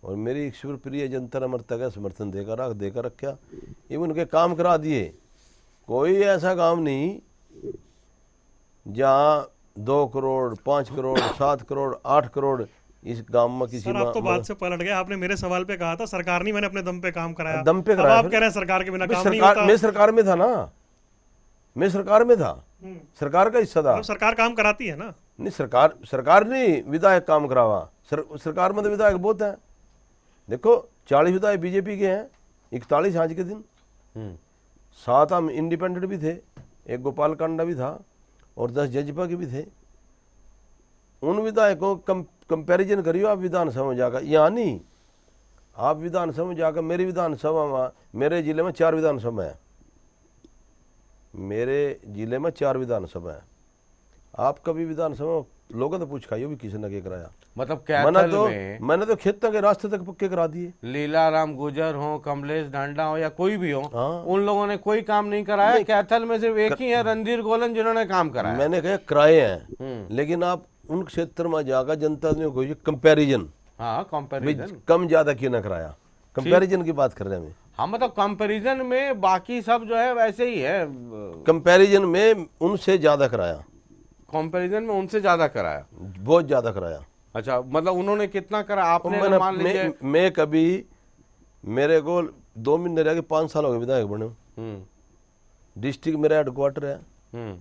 [SPEAKER 2] और मेरी ईश्वर प्रिय जनता ने मरता का समर्थन देकर रखा, ये उनके काम करा दिए। कोई ऐसा काम नहीं जहाँ 2 करोड़ 5 करोड़ 7 करोड़ 8 करोड़ इस गांव में किसी
[SPEAKER 5] सर, आप तो बात से पलट गए। आपने मेरे सवाल पे कहा था सरकार नहीं, मैंने अपने दम पे काम कराया।
[SPEAKER 2] दम पे
[SPEAKER 5] अब
[SPEAKER 2] कराया
[SPEAKER 5] आप
[SPEAKER 2] फिर।
[SPEAKER 5] कह रहे हैं सरकार के बिना
[SPEAKER 2] मैं
[SPEAKER 5] काम नहीं होता।
[SPEAKER 2] मैं सरकार में था ना, मैं सरकार में था, सरकार का हिस्सा था।
[SPEAKER 5] मतलब सरकार काम कराती है ना।
[SPEAKER 2] नहीं, सरकार नहीं, विधायक काम करावा। सरकार में तो विधायक बहुत है। देखो 40 विधायक बीजेपी के हैं, 41 आज के दिन, 7 हम इंडिपेंडेंट भी थे, एक गोपाल कांडा भी था, और 10 जजपा के भी थे। उन विधायकों कंपैरिजन करियो आप विधानसभा में जाकर, यहाँ नहीं, आप विधानसभा में जाकर, मेरी विधानसभा में, मेरे जिले में 4 विधानसभा है, मेरे जिले में 4 विधानसभा है। आप कभी विधानसभा लोगों तो पूछ खाइयो भी किसी ने क्या कराया?
[SPEAKER 1] मतलब कैथल में
[SPEAKER 2] मैंने तो खेतों के रास्ते तक पक्के करा दिए।
[SPEAKER 1] लीलाराम गुजर हो, कमलेश ढांडा हो, या कोई भी हो,
[SPEAKER 2] हाँ।
[SPEAKER 1] उन लोगों ने कोई काम नहीं कराया। कैथल में सिर्फ एक ही है, रणधीर गोलन, जिन्होंने काम कराया।
[SPEAKER 2] मैंने कहा कराए हैं, लेकिन आप उन क्षेत्र में जाकर जनता ने कोई कंपैरिजन,
[SPEAKER 1] हाँ, कंपैरिजन
[SPEAKER 2] कम ज्यादा क्यों ना कराया, कंपैरिजन की बात कर रहे हैं।
[SPEAKER 1] हाँ, मतलब कंपैरिजन में बाकी सब जो है वैसे ही है,
[SPEAKER 2] कंपैरिजन में उनसे ज्यादा कराया,
[SPEAKER 1] कंपैरिजन में उनसे ज्यादा कराया।
[SPEAKER 2] बहुत ज्यादा कराया।
[SPEAKER 1] अच्छा, मतलब उन्होंने कितना करा आपने? अगर मान लीजिए
[SPEAKER 2] मैं कभी, मेरे को 2 महीने रह के 5 साल हो गए विधायक बने। डिस्ट्रिक्ट मेरा हेडक्वार्टर है,
[SPEAKER 1] हम्म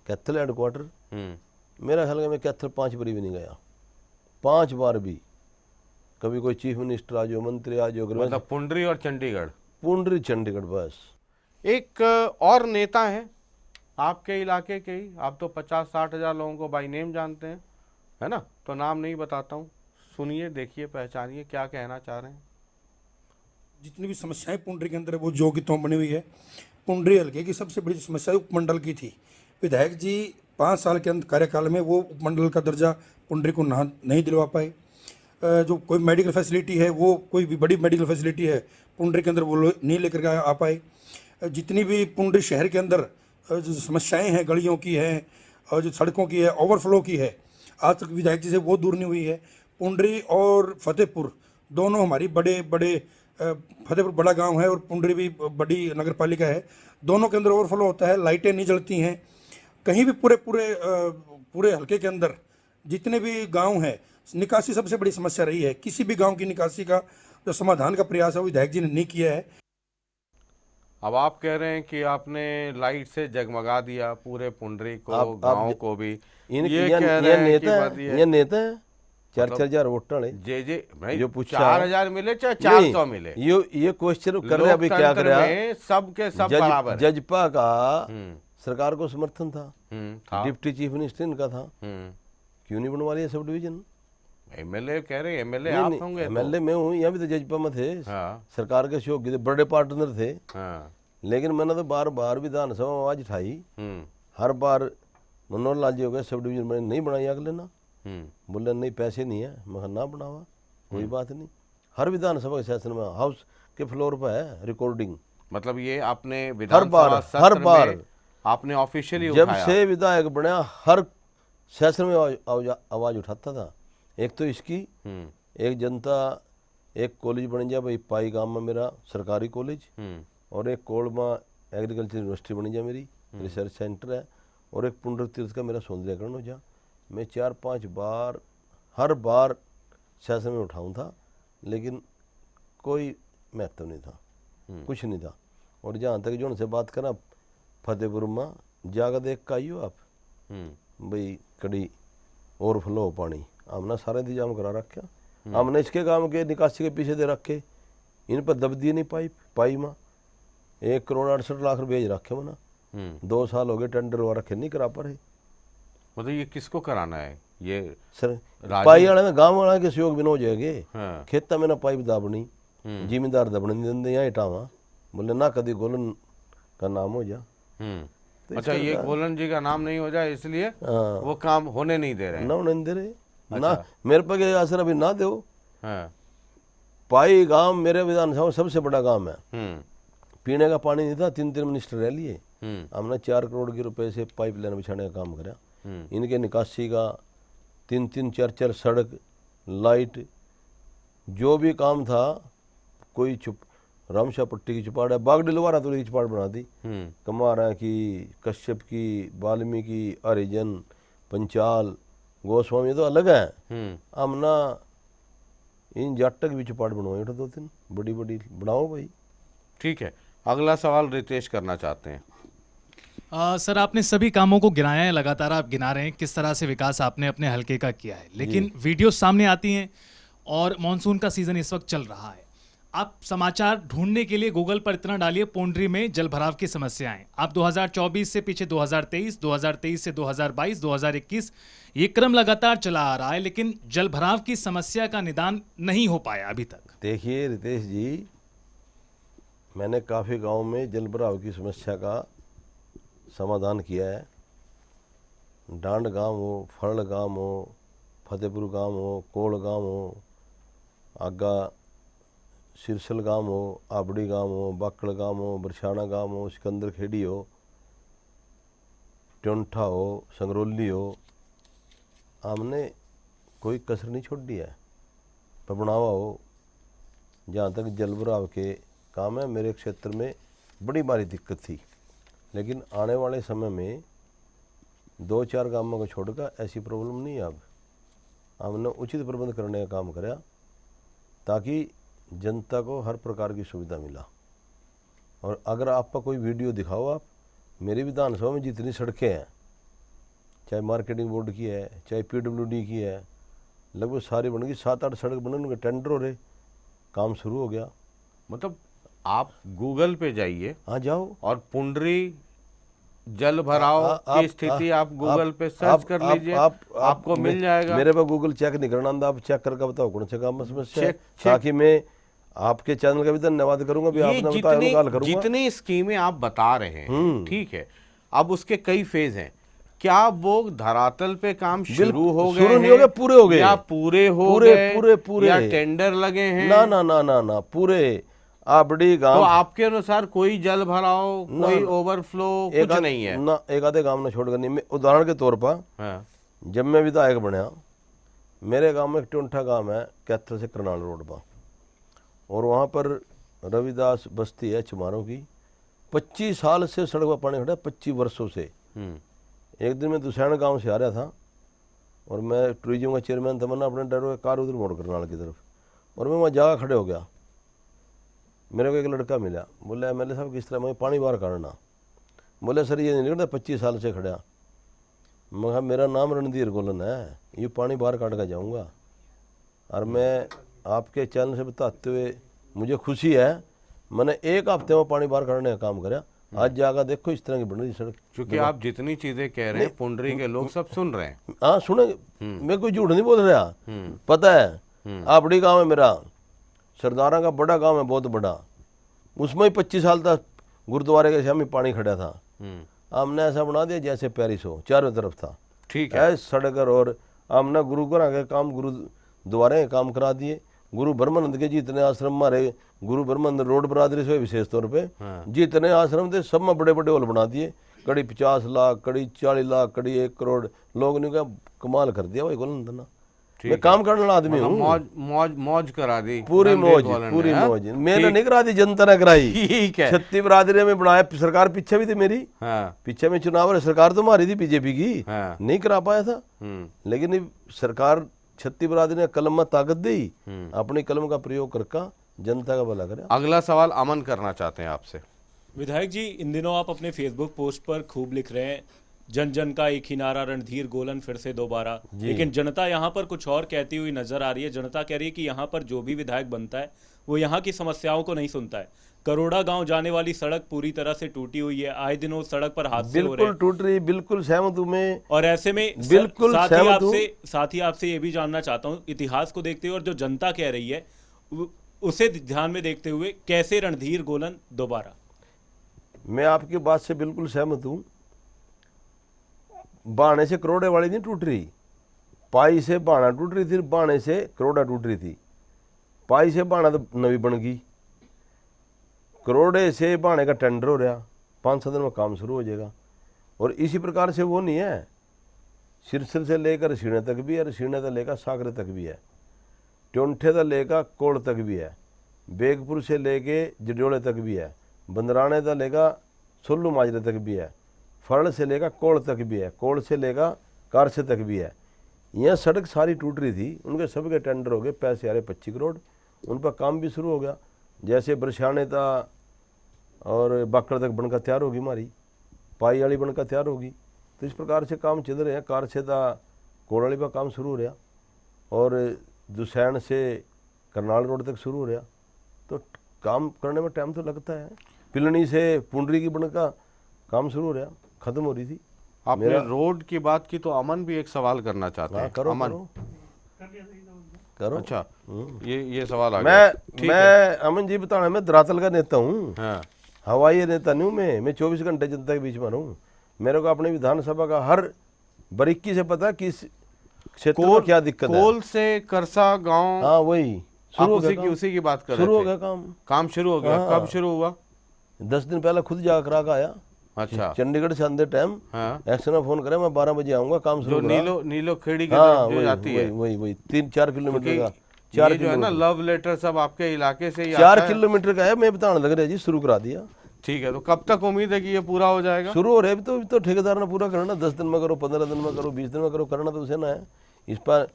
[SPEAKER 2] कैथल हेडक्वार्टर।
[SPEAKER 1] हम्म
[SPEAKER 2] मेरा ख्याल है मैं कैथल 5 बार भी नहीं गया, 5 बार भी। कभी कोई चीफ मिनिस्टर आ जाओ, मंत्री आ जाओ,
[SPEAKER 1] मतलब पुंडरी और चंडीगढ़।
[SPEAKER 2] पुंडरी चंडीगढ़ बस।
[SPEAKER 1] एक और नेता है आपके इलाके के ही, आप तो 50-60 हज़ार लोगों को बाई नेम जानते हैं, है ना, तो नाम नहीं बताता हूँ, सुनिए, देखिए, पहचानिए क्या कहना चाह रहे हैं।
[SPEAKER 9] जितनी भी समस्याएं पुंडरी के अंदर है वो जो की त्यों बनी हुई है। पुंडरी हल्के की सबसे बड़ी समस्या उपमंडल की थी। विधायक जी 5 साल के अंदर कार्यकाल में वो उपमंडल का दर्जा पुंडरी को नहीं दिलवा पाए। जो कोई मेडिकल फैसिलिटी है, वो कोई भी बड़ी मेडिकल फैसिलिटी है पुंडरी के अंदर वो नहीं लेकर के आ पाए। जितनी भी पुंडरी शहर के अंदर जो समस्याएं हैं, गलियों की है और जो सड़कों की है, ओवरफ्लो की है, आज तक विधायक जी से वो दूर नहीं हुई है। पुंडरी और फतेहपुर दोनों हमारी बड़े बड़े, फतेहपुर बड़ा गांव है और पुंडरी भी बड़ी नगर पालिका है, दोनों के अंदर ओवरफ्लो होता है, लाइटें नहीं जलती हैं कहीं भी। पूरे हल्के के अंदर जितने भी गांव हैं, निकासी सबसे बड़ी समस्या रही है। किसी भी गांव की निकासी का जो समाधान का प्रयास है वो विधायक जी ने नहीं किया है।
[SPEAKER 1] अब आप कह रहे हैं कि आपने लाइट से जगमगा दिया पूरे पुंडरी को, गांव को भी। ये कह रहे हैं कि बात
[SPEAKER 2] ये नेता है 4-4 हजार वोट वाले
[SPEAKER 1] जे भाई,
[SPEAKER 2] जो पूछा
[SPEAKER 1] 4000 मिले चाहे 400 मिले,
[SPEAKER 2] ये क्वेश्चन कर रहे अभी क्या कर रहा है,
[SPEAKER 1] सब के सब बराबर है।
[SPEAKER 2] जजपा का सरकार को समर्थन था,
[SPEAKER 1] था।
[SPEAKER 2] डिप्टी चीफ मिनिस्टर इनका था, क्यों नहीं बनवा लिया सब डिवीजन?
[SPEAKER 1] एमएलए कह रहे हैं, एमएलए आप होंगे।
[SPEAKER 2] एमएलए मैं हूँ, यहाँ भी तो जजपा में थे,
[SPEAKER 1] हाँ।
[SPEAKER 2] सरकार के सहयोगी थे, बड़े पार्टनर थे।
[SPEAKER 1] हाँ।
[SPEAKER 2] लेकिन मैंने तो बार बार विधानसभा में आवाज उठाई, हर बार मनोहर लाल जी हो गए, सब डिवीजन मैंने नहीं बनाई अगले ना, बोले नहीं पैसे नहीं है, मैं ना बनावा, कोई बात नहीं। हर विधानसभा के सेशन में हाउस के फ्लोर पर है रिकॉर्डिंग।
[SPEAKER 1] मतलब ये आपने
[SPEAKER 2] हर
[SPEAKER 1] विधानसभा
[SPEAKER 2] बार
[SPEAKER 1] आपने ऑफिशियली
[SPEAKER 2] जब
[SPEAKER 1] उठाया?
[SPEAKER 2] से विधायक बना हर सेशन में आवाज उठाता था। एक तो इसकी, एक जनता, एक कॉलेज बन जाए भाई पाई गांव में मेरा सरकारी कॉलेज, और एक कोलमा एग्रीकल्चर यूनिवर्सिटी बनी जाए मेरी, रिसर्च सेंटर है, और एक पुंडर तीर्थ का मेरा सौंदर्यकरण हो जा। मैं 4-5 बार हर बार सेशन में उठाऊँ था, लेकिन कोई महत्व नहीं था, कुछ नहीं था। और जहाँ तक जो उनसे बात करा फतेहपुर में जाकर देख का आइयो आप, भाई कड़ी ओवरफ्लो हो पानी, हमने सारा इंतजाम करा रखा। हमने इसके काम के निकासी के पीछे दे रखे, इन पर दब दिए नहीं पाई में 1 करोड़ 68 लाख रुपये रखे मना, 2 साल हो गए टेंडर हुआ रखे, नहीं करा पा रहे।
[SPEAKER 1] मतलब ये किसको कराना है ये?
[SPEAKER 2] सर पाई वाले में गाँव वाले के सहयोग भी न हो जाएंगे।
[SPEAKER 1] हाँ।
[SPEAKER 2] खेता में ना पाइप दाबनी, जिम्मेदार दबने नहीं देंगे, यहाँ इटावा बोले ना कभी गोलन का नाम हो जा।
[SPEAKER 1] तो अच्छा, ये गोलन जी का नाम नहीं हो जाए इसलिए वो काम होने नहीं दे रहे हैं।
[SPEAKER 2] ना नहीं दे रहे।
[SPEAKER 1] अच्छा।
[SPEAKER 2] ना मेरे पे असर अभी ना दो।
[SPEAKER 1] हाँ।
[SPEAKER 2] पाई गांव मेरे विधानसभा सबसे बड़ा गांव है, पीने का पानी नहीं था, 3 मिनिस्टर रह लिए, हमने 4 करोड़ के रुपए से पाइपलाइन बिछाने का काम करा। इनके निकासी का 3-3, 4-4 सड़क, लाइट, जो भी काम था, कोई रामशाह पट्टी की चुपाड़ है, बागडी लोहारा तो की चुपाड़ बना दी, कमारा की, कश्यप की, वाल्मीकि, हरिजन, पंचाल, गोस्वामी तो अलग है। हमना इन जाटक भी चुपाड़ बनवाई उठा 2-3 बड़ी बड़ी बनाओ भाई।
[SPEAKER 1] ठीक है, अगला सवाल रितेश करना चाहते हैं।
[SPEAKER 3] सर आपने सभी कामों को गिनाया है, लगातार आप गिना रहे हैं किस तरह से विकास आपने अपने हलके का किया है, लेकिन वीडियो सामने आती हैं और मानसून का सीजन इस वक्त चल रहा है। आप समाचार ढूंढने के लिए गूगल पर इतना डालिए पुंडरी में जलभराव की समस्याएं, आप 2024 से पीछे 2023, 2023 से 2022, 2021 ये क्रम लगातार चला आ रहा है, लेकिन जलभराव की समस्या का निदान नहीं हो पाया अभी तक।
[SPEAKER 2] देखिए रितेश जी, मैंने काफ़ी गांव में जलभराव की समस्या का समाधान किया है। डांड गांव हो, फरल गांव हो, फतेहपुर गांव हो, कोल गांव हो, आगा सिरसल गांव हो, आबड़ी गांव हो, बाकड़ गांव हो, बरसाना गांव हो, सिकंदर खेड़ी हो, टोंठा हो, संगरोली हो, हमने कोई कसर नहीं छोड़ दिया है। पबनावा हो, जहाँ तक जलभराव के काम है, मेरे क्षेत्र में बड़ी भारी दिक्कत थी, लेकिन आने वाले समय में 2-4 गांवों को छोड़कर ऐसी प्रॉब्लम नहीं है। अब हमने उचित प्रबंध करने का काम कराया ताकि जनता को हर प्रकार की सुविधा मिला। और अगर आपका कोई वीडियो दिखाओ आप, मेरी विधानसभा में जितनी सड़कें हैं, चाहे मार्केटिंग बोर्ड की है, चाहे PWD की है, लगभग सारी बन गई। 7-8 सड़क बने, उनके टेंडर हो रहे, काम शुरू हो गया।
[SPEAKER 1] मतलब आप गूगल पे जाइए,
[SPEAKER 2] हाँ जाओ,
[SPEAKER 1] और पुंडरी जल भराव की स्थिति आप गूगल पे सर्च कर लीजिए, आपको मिल जाएगा।
[SPEAKER 2] मेरे पास गूगल चेक नहीं करना आंदा, आप चेक करके बताओ कौन से काम में समस्या है,
[SPEAKER 1] चेक।
[SPEAKER 2] ताकि मैं आपके चैनल का भी धन्यवाद करूंगा भी आपने बताया, मैं कॉल करूंगा।
[SPEAKER 1] जितनी स्कीमें आप बता रहे हैं, ठीक है, अब उसके कई फेज हैं, क्या वो धरातल पे काम शुरू हो गए
[SPEAKER 2] शुरू नहीं हो गए, पूरे हो गए,
[SPEAKER 1] या पूरे हो
[SPEAKER 2] पूरे
[SPEAKER 1] गए,
[SPEAKER 2] पूरे पूरे
[SPEAKER 1] या टेंडर लगे हैं?
[SPEAKER 2] ना ना ना ना ना, पूरे आपड़ी गांव।
[SPEAKER 1] तो आपके अनुसार कोई जल भराव, कोई ओवरफ्लो कुछ नहीं है
[SPEAKER 2] ना? एक आधे गांव में छोड़कर नहीं। मैं उदाहरण के तौर पर,
[SPEAKER 1] हाँ।
[SPEAKER 2] जब मैं विधायक बनया, मेरे गांव में एक टोंठा गांव है कैथल से करनाल रोड पर, और वहाँ पर रविदास बस्ती है चमारों की। 25 साल से सड़क पर पानी खड़ा, 25 वर्षों से। एक दिन मैं दुसैन गांव से आ रहा था, और मैं टूरिज्म का चेयरमैन था, मैंने अपने ड्राइवर कार उधर मोड़ करनाल की तरफ, और मैं वहाँ जगह खड़े हो गया। मेरे को एक लड़का मिला, बोले MLA साहब किस तरह, मैं पानी बाहर काटना। बोले सर ये नहीं निकलता, 25 साल से खड़ा। मैं कहा मेरा नाम रणधीर गोलन है, ये पानी बाहर काट कर जाऊँगा। और मैं आपके चैनल से बताते हुए मुझे खुशी है, मैंने एक हफ्ते में पानी बाहर काटने का काम करा। आज जाकर देखो इस तरह की बन रही सड़क।
[SPEAKER 1] क्योंकि आप जितनी चीजें कह रहे हैं, पुंडरी के लोग सब सुन रहे हैं।
[SPEAKER 2] हाँ सुने, मैं कोई झूठ नहीं बोल रहा। पता है आपड़ी गांव है मेरा, सरदारा का बड़ा गांव है, बहुत बड़ा। उसमें ही 25 साल तक गुरुद्वारे के सामने पानी खड़ा था। हमने ऐसा बना दिया जैसे पेरिस हो, चारों तरफ था,
[SPEAKER 1] ठीक है,
[SPEAKER 2] सड़क। और हमने गुरु घर के काम, गुरुद्वारे के काम करा दिए। गुरु ब्रह्मानंद के जितने आश्रम हमारे, गुरु ब्रह्मानंद रोड बरादरी से विशेष तौर पे जितने आश्रम थे, सब में बड़े बड़े हॉल बना दिए। कड़ी 50 लाख, कड़ी 40 लाख, कड़ी 1 करोड़। लोग ने कहा कमाल कर दिया भाई गोलंद ना। मैं काम करने वाला आदमी हूँ।
[SPEAKER 1] मौज मौज मौज करा दी,
[SPEAKER 2] पूरी मौज, पूरी मौज। मैंने नहीं करा दी, जनता ने कराई।
[SPEAKER 1] ठीक है,
[SPEAKER 2] 36 बरादरी में बनाया, सरकार पीछे भी थी मेरी।
[SPEAKER 1] हाँ,
[SPEAKER 2] पीछे में चुनाव सरकार तो हमारी थी बीजेपी की,
[SPEAKER 1] हाँ,
[SPEAKER 2] नहीं करा पाया था। लेकिन सरकार 36 बरादरी ने कलम में ताकत दी, अपनी कलम का प्रयोग करके जनता का भला करे।
[SPEAKER 1] अगला सवाल अमन करना चाहते हैं आपसे।
[SPEAKER 10] विधायक जी, इन दिनों आप अपने फेसबुक पोस्ट पर खूब लिख रहे हैं, जन जन का एक ही नारा, रणधीर गोलन फिर से दोबारा। लेकिन जनता यहाँ पर कुछ और कहती हुई नजर आ रही है। जनता कह रही है कि यहाँ पर जो भी विधायक बनता है वो यहाँ की समस्याओं को नहीं सुनता है। करोड़ा गांव जाने वाली सड़क पूरी तरह से टूटी हुई है, आए दिन उस सड़क पर हादसे हो रहे हैं।
[SPEAKER 2] बिल्कुल टूट रही, बिल्कुल सहमत हूं मैं।
[SPEAKER 10] और ऐसे में
[SPEAKER 2] बिल्कुल
[SPEAKER 10] साथ ही आपसे ये भी जानना चाहता हूँ, इतिहास को देखते हुए और जो जनता कह रही है उसे ध्यान में देखते हुए, कैसे रणधीर गोलन दोबारा?
[SPEAKER 2] मैं आपकी बात से बिल्कुल सहमत हूं। बाणे से करोड़े वाली नहीं टूट रही, पाई से बाणा टूट रही थी, बाणे से करोड़ा टूट रही थी। पाई से बाणा तो नवी बन गई, करोड़े से बाणे का टेंडर हो रहा, 5-7 दिन में काम शुरू हो जाएगा। और इसी प्रकार से वो नहीं है, सिरसिल से लेकर सीणे तक भी है, सीणे से लेकर सागरे तक भी है, टोंठे से लेकर कोड़ तक भी है, बेगपुर से लेके जडोले तक भी है, बंदराने से लेकर सोलू माजरे तक भी है, फरल से लेकर कोड़ तक भी है, कोड़ से लेकर कारसे तक भी है। यह सड़क सारी टूट रही थी, उनके सबके टेंडर हो गए, पैसे आ रहे 25 करोड़, उन पर काम भी शुरू हो गया। जैसे बरसाने था और बाकड़ तक बनकर तैयार होगी, हमारी पाई वाली बनकर तैयार होगी। तो इस प्रकार से काम चल रहे हैं। कार से था कोड़ वाली पर काम शुरू हो रहा, और दुसैन से करनाल रोड तक शुरू हो रहा। तो काम करने में टाइम तो लगता है। पिलनी से पुंडरी की बनकर काम शुरू हो रहा, खत्म हो रही थी।
[SPEAKER 1] आपने रोड की बात की तो अमन भी एक सवाल करना चाहते हैं।
[SPEAKER 2] करो,
[SPEAKER 1] अमन
[SPEAKER 2] करो।
[SPEAKER 1] अच्छा, ये सवाल आ गया।
[SPEAKER 2] मैं अमन जी बताना, मैं धरातल का नेता हूँ,
[SPEAKER 1] हाँ,
[SPEAKER 2] हवाई नेता नहीं हूँ। मैं 24 घंटे जनता के बीच में रहूँ। मेरे को अपनी विधानसभा का हर बारीकी से पता किस क्षेत्र में क्या दिक्कत है।
[SPEAKER 1] कोल से करसा गांव,
[SPEAKER 2] हाँ वही शुरू हो गया,
[SPEAKER 1] उसी की बात कर रहे थे।
[SPEAKER 2] शुरू हो गया काम
[SPEAKER 1] शुरू हो गया। कब शुरू हुआ?
[SPEAKER 2] 10 दिन पहले खुद जाकर करा के आया।
[SPEAKER 1] अच्छा,
[SPEAKER 2] चंडीगढ़ से आंदे टाइम एक्शन में फोन करे, मैं 12 बजे आऊंगा, काम शुरू।
[SPEAKER 1] नीलो खेड़ी की तरफ जो जाती है,
[SPEAKER 2] वही 3-4 किलोमीटर का,
[SPEAKER 1] 4 जो है ना लव लेटर सब आपके इलाके से ही
[SPEAKER 2] 4 किलोमीटर का है। मैं बताने लग रहा जी, शुरू करा दिया।
[SPEAKER 1] ठीक है, तो कब तक उम्मीद है कि ये पूरा हो जाएगा?
[SPEAKER 2] शुरू हो रहे तो ठेकेदार ने पूरा करना। 10 दिन में करो, 15 दिन में करो, 20 दिन में करो, करना तो उसे ना है। इस पर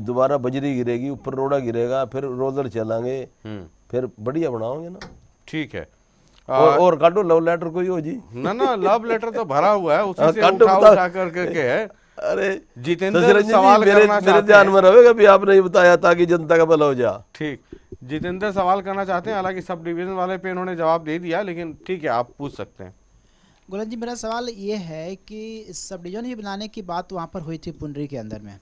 [SPEAKER 2] दोबारा बजरी गिरेगी, ऊपर रोड़ा गिरेगा, फिर रोलर चलाएंगे, फिर बढ़िया बनाओगे ना।
[SPEAKER 1] ठीक है,
[SPEAKER 2] और काटो लव लेटर कोई हो जी।
[SPEAKER 1] ना ना, लव लेटर तो भरा हुआ है, उसी से
[SPEAKER 2] काटो
[SPEAKER 1] उठा
[SPEAKER 2] बता।
[SPEAKER 1] उठा करके है।
[SPEAKER 2] अरे
[SPEAKER 1] जितेंद्र
[SPEAKER 2] शशिरंजन जी,
[SPEAKER 1] सवाल
[SPEAKER 2] मेरे
[SPEAKER 1] करना
[SPEAKER 2] मेरे
[SPEAKER 1] चाहते
[SPEAKER 2] ध्यान
[SPEAKER 1] हैं।
[SPEAKER 2] में रहेगा भी आपने ही बताया ताकि जनता का भला हो जा।
[SPEAKER 1] ठीक, जितेंद्र सवाल करना चाहते हैं, हालांकि सब डिवीजन वाले पे इन्होंने जवाब दे दिया, लेकिन ठीक है आप पूछ सकते हैं।
[SPEAKER 7] गोलन जी, मेरा सवाल ये है कि सब डिवीजन भी बनाने की बात वहाँ पर हुई थी पुंडरी के अंदर में,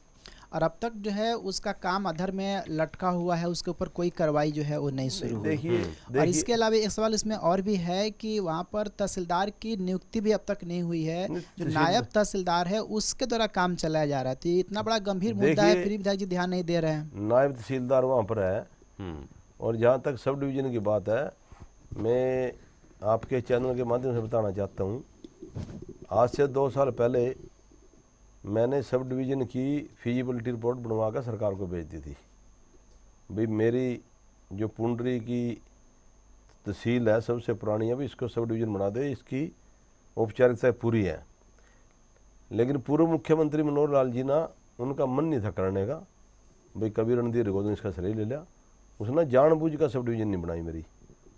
[SPEAKER 7] और अब तक जो है उसका काम अधर में लटका हुआ है, उसके ऊपर कोई कार्रवाई जो है वो नहीं शुरू हुई। और इसके अलावा एक सवाल इसमें और भी है कि वहाँ पर तहसीलदार की नियुक्ति भी अब तक नहीं हुई है, जो नायब तहसीलदार है उसके द्वारा काम चलाया जा रहा है। तो इतना बड़ा गंभीर मुद्दा है, फिर भी विधायक जी ध्यान नहीं दे रहे हैं।
[SPEAKER 2] नायब तहसीलदार वहाँ पर है। और जहाँ तक सब डिवीजन की बात है, मैं आपके चैनल के माध्यम से बताना चाहता हूँ, आज से 2 साल पहले मैंने सब डिवीज़न की फिजिबिलिटी रिपोर्ट बनवा कर सरकार को भेज दी थी। भाई मेरी जो पुंडरी की तहसील है सबसे पुरानी है, भी इसको सब डिवीज़न बना दे, इसकी औपचारिकता पूरी है। लेकिन पूर्व मुख्यमंत्री मनोहर लाल जी ना, उनका मन नहीं था करने का, भाई कभी रणधीर गोलन इसका श्रेय ले लिया, उसने जानबूझ का सब डिवीज़न नहीं बनाई मेरी,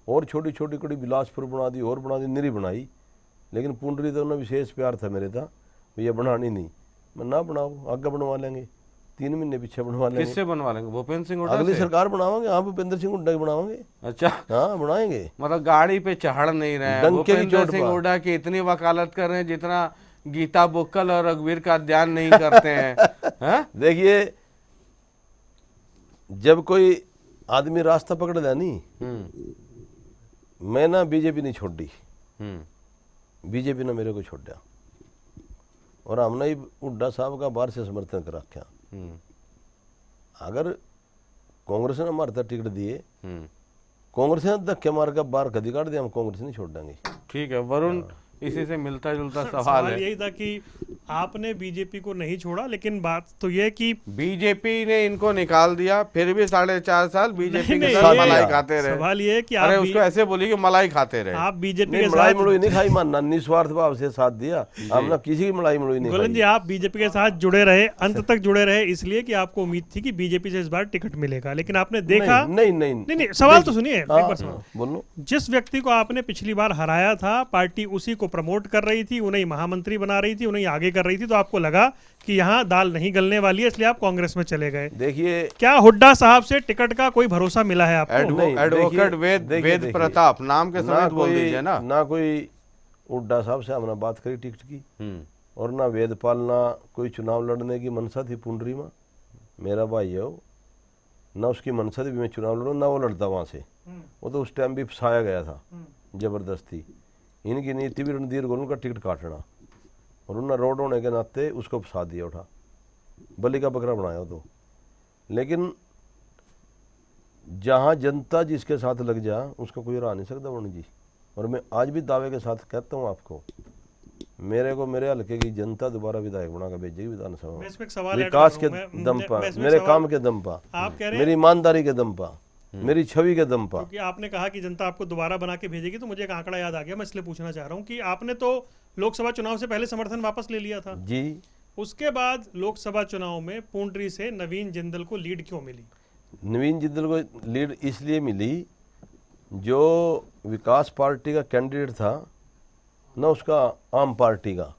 [SPEAKER 2] और छोटी छोटी कड़ी बिलासपुर बना दी और बना दी, नहीं बनाई। लेकिन पुंडरी तो उन्हें विशेष प्यार था मेरे था, भैया बनानी नहीं, मैं ना बनाओ, आगे बनवा लेंगे, 3 महीने पीछे बनवा लेंगे।
[SPEAKER 1] किससे बनवा लेंगे? भूपेंद्र सिंह हुड्डा
[SPEAKER 2] अगली
[SPEAKER 1] से?
[SPEAKER 2] सरकार बनावांगे, हाँ भूपेंद्र सिंह हुड्डा की बनावांगे।
[SPEAKER 1] अच्छा,
[SPEAKER 2] हाँ बनाएंगे।
[SPEAKER 1] मतलब गाड़ी पे चढ़ नहीं रहे हैं,
[SPEAKER 2] डंके की
[SPEAKER 1] भूपेंद्र
[SPEAKER 2] चोट
[SPEAKER 1] सिंह
[SPEAKER 2] पर।
[SPEAKER 1] हुड्डा की इतनी वकालत कर रहे हैं जितना गीता बुक्कल और रघुवीर का अध्ययन नहीं करते हैं। हाँ?
[SPEAKER 2] देखिए, जब कोई आदमी रास्ता पकड़ लिया नहीं, मैं ना बीजेपी नहीं छोड़ दी, बीजेपी ने मेरे को छोड़ दिया, और हमने ही हुड्डा साहब का बाहर से समर्थन कर रखा। अगर कांग्रेस ने हमारे तक टिकट दिए, कांग्रेस ने धक्के मार कर बाहर कभी काट दिया, हम कांग्रेस नहीं छोड़ देंगे।
[SPEAKER 1] ठीक है वरुण, इसी से मिलता जुलता सवाल
[SPEAKER 5] सवाल
[SPEAKER 1] है।
[SPEAKER 5] यही था कि आपने बीजेपी को नहीं छोड़ा, लेकिन बात तो ये कि
[SPEAKER 1] बीजेपी ने इनको निकाल दिया, फिर भी 4.5 साल बीजेपी के
[SPEAKER 5] नहीं,
[SPEAKER 1] साथ
[SPEAKER 5] ये
[SPEAKER 1] मलाई खाते रहे।
[SPEAKER 5] सवाल ये है कि
[SPEAKER 1] अरे
[SPEAKER 5] आप
[SPEAKER 1] उसको ऐसे बोलिए कि मलाई खाते रहे।
[SPEAKER 5] आप बीजेपी
[SPEAKER 2] नहीं,
[SPEAKER 5] के
[SPEAKER 2] मलाई
[SPEAKER 5] साथ
[SPEAKER 2] मड़ोई नहीं खाई, मानना निस्वार्थ भाव से साथ दिया, हमने किसी की मलाई मड़ोई नहीं
[SPEAKER 5] गोलन
[SPEAKER 2] खाई।
[SPEAKER 5] जी, आप बीजेपी के साथ जुड़े रहे, अंत तक जुड़े रहे, इसलिए कि आपको उम्मीद थी कि बीजेपी से इस बार टिकट मिलेगा, लेकिन आपने देखा
[SPEAKER 2] नहीं नहीं
[SPEAKER 5] नहीं, सवाल तो सुनिए, एक बार
[SPEAKER 2] हाँ,
[SPEAKER 5] सुनो।
[SPEAKER 2] बोलो।
[SPEAKER 5] जिस व्यक्ति को आपने पिछली बार हराया था, पार्टी उसी को प्रमोट कर रही थी, उन्हें महामंत्री बना रही थी, उन्हें आगे कर रही थी, तो आपको लगा कि यहाँ दाल नहीं गलने वाली है, इसलिए आप कांग्रेस में चले गए।
[SPEAKER 2] देखिए,
[SPEAKER 5] क्या हुड्डा साहब से टिकट का कोई भरोसा मिला है आपको?
[SPEAKER 1] एडवोकेट वेद प्रताप नाम के समेत बोल दीजिए ना।
[SPEAKER 2] ना कोई हुड्डा साहब से हमने बात करी टिकट की, और ना वेदपाल ना कोई चुनाव लड़ने की मनसा थी पुंडरी में। मेरा भाई है वो, ना उसकी मनसा थी भी मैं चुनाव लड़ूँ, ना वो लड़ता वहाँ से, वो तो उस टाइम भी फंसाया गया था जबरदस्ती। इनकी नीति भी रणधीर गोलन का टिकट काटना, और उन्होंने रोड होने के नाते उसको फंसा दिया, उठा बलि का बकरा बनाया तो। लेकिन जहाँ जनता जिसके साथ लग जा उसको कोई हरा नहीं सकता वरुण जी। और मैं आज भी दावे के साथ कहता हूँ आपको, मेरे को मेरे हल्के की जनता दोबारा विधायक बना कर भेजेगी विधानसभा में, विकास के दम पर, मेरे काम के दम पर,
[SPEAKER 5] आप कह रहे हैं
[SPEAKER 2] मेरी ईमानदारी के दम पर, मेरी छवि के दम पर।
[SPEAKER 5] क्योंकि आपने कहा कि जनता आपको दोबारा बना के भेजेगी, तो मुझे एक आंकड़ा याद आ गया, मैं इसलिए पूछना चाह रहा हूँ कि आपने तो लोकसभा चुनाव से पहले समर्थन वापस ले लिया था
[SPEAKER 2] जी।
[SPEAKER 5] उसके बाद लोकसभा चुनाव में पुंडरी से नवीन जिंदल को लीड क्यों मिली?
[SPEAKER 2] नवीन जिंदल को लीड इसलिए मिली, जो विकास पार्टी का कैंडिडेट था ना, उसका आम पार्टी का,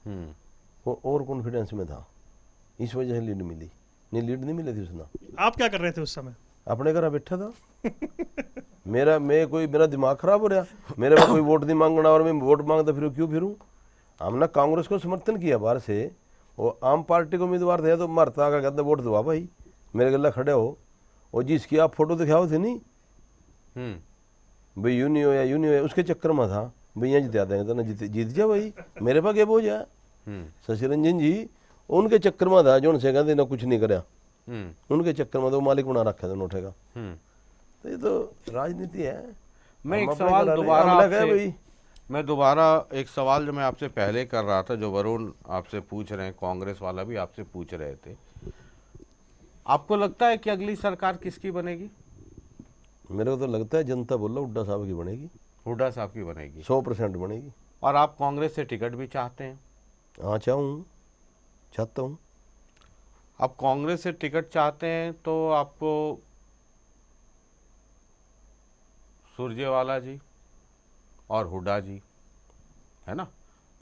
[SPEAKER 2] वो और कॉन्फिडेंस में था, इस वजह से लीड मिली, नहीं लीड नहीं मिली थी उसने।
[SPEAKER 5] आप क्या कर रहे थे उस समय?
[SPEAKER 2] अपने घर बैठा था। मेरा दिमाग खराब हो रहा, मेरे पास कोई वोट नहीं मांगना, और मैं वोट मांगता फिर क्यों फिरूं। हमने कांग्रेस को समर्थन किया बाहर से, और आम पार्टी को उम्मीदवार थे तो मरता का कहते वोट दवा भाई, मेरे गला खड़े हो, और जिसकी आप फोटो दिखाओ थे नहीं भाई, यूं नहीं हो या यूं नहीं हो, उसके चक्कर में था भाई यहाँ जिता देंगे तो ना जीत जा भाई, मेरे पास क्या बोझ है। शशिरंजन जी उनके चक्कर में था, जो उनसे कहते ना कुछ नहीं कराया, उनके चक्कर में तो मालिक बना रखा था नोटे का। तो ये तो राजनीति है।
[SPEAKER 1] मैं
[SPEAKER 2] हम
[SPEAKER 1] एक
[SPEAKER 2] अपने
[SPEAKER 1] सवाल
[SPEAKER 2] घर
[SPEAKER 1] दोबारा
[SPEAKER 2] हमला गए
[SPEAKER 1] आपसे,
[SPEAKER 2] भाई।
[SPEAKER 1] मैं दोबारा एक सवाल जो मैं आपसे पहले कर रहा था, जो वरुण आपसे पूछ रहे हैं, कांग्रेस वाला भी आपसे पूछ रहे थे, आपको लगता है कि अगली सरकार किसकी बनेगी?
[SPEAKER 2] मेरे को तो लगता है जनता बोल रहा हुड्डा साहब की बनेगी,
[SPEAKER 1] हुड्डा साहब की बनेगी,
[SPEAKER 2] 100% बनेगी।
[SPEAKER 1] और आप कांग्रेस से टिकट भी चाहते हैं?
[SPEAKER 2] हाँ चाहता हूँ।
[SPEAKER 1] आप कांग्रेस से टिकट चाहते हैं तो आपको सुरजेवाला जी और हुड्डा जी, है ना,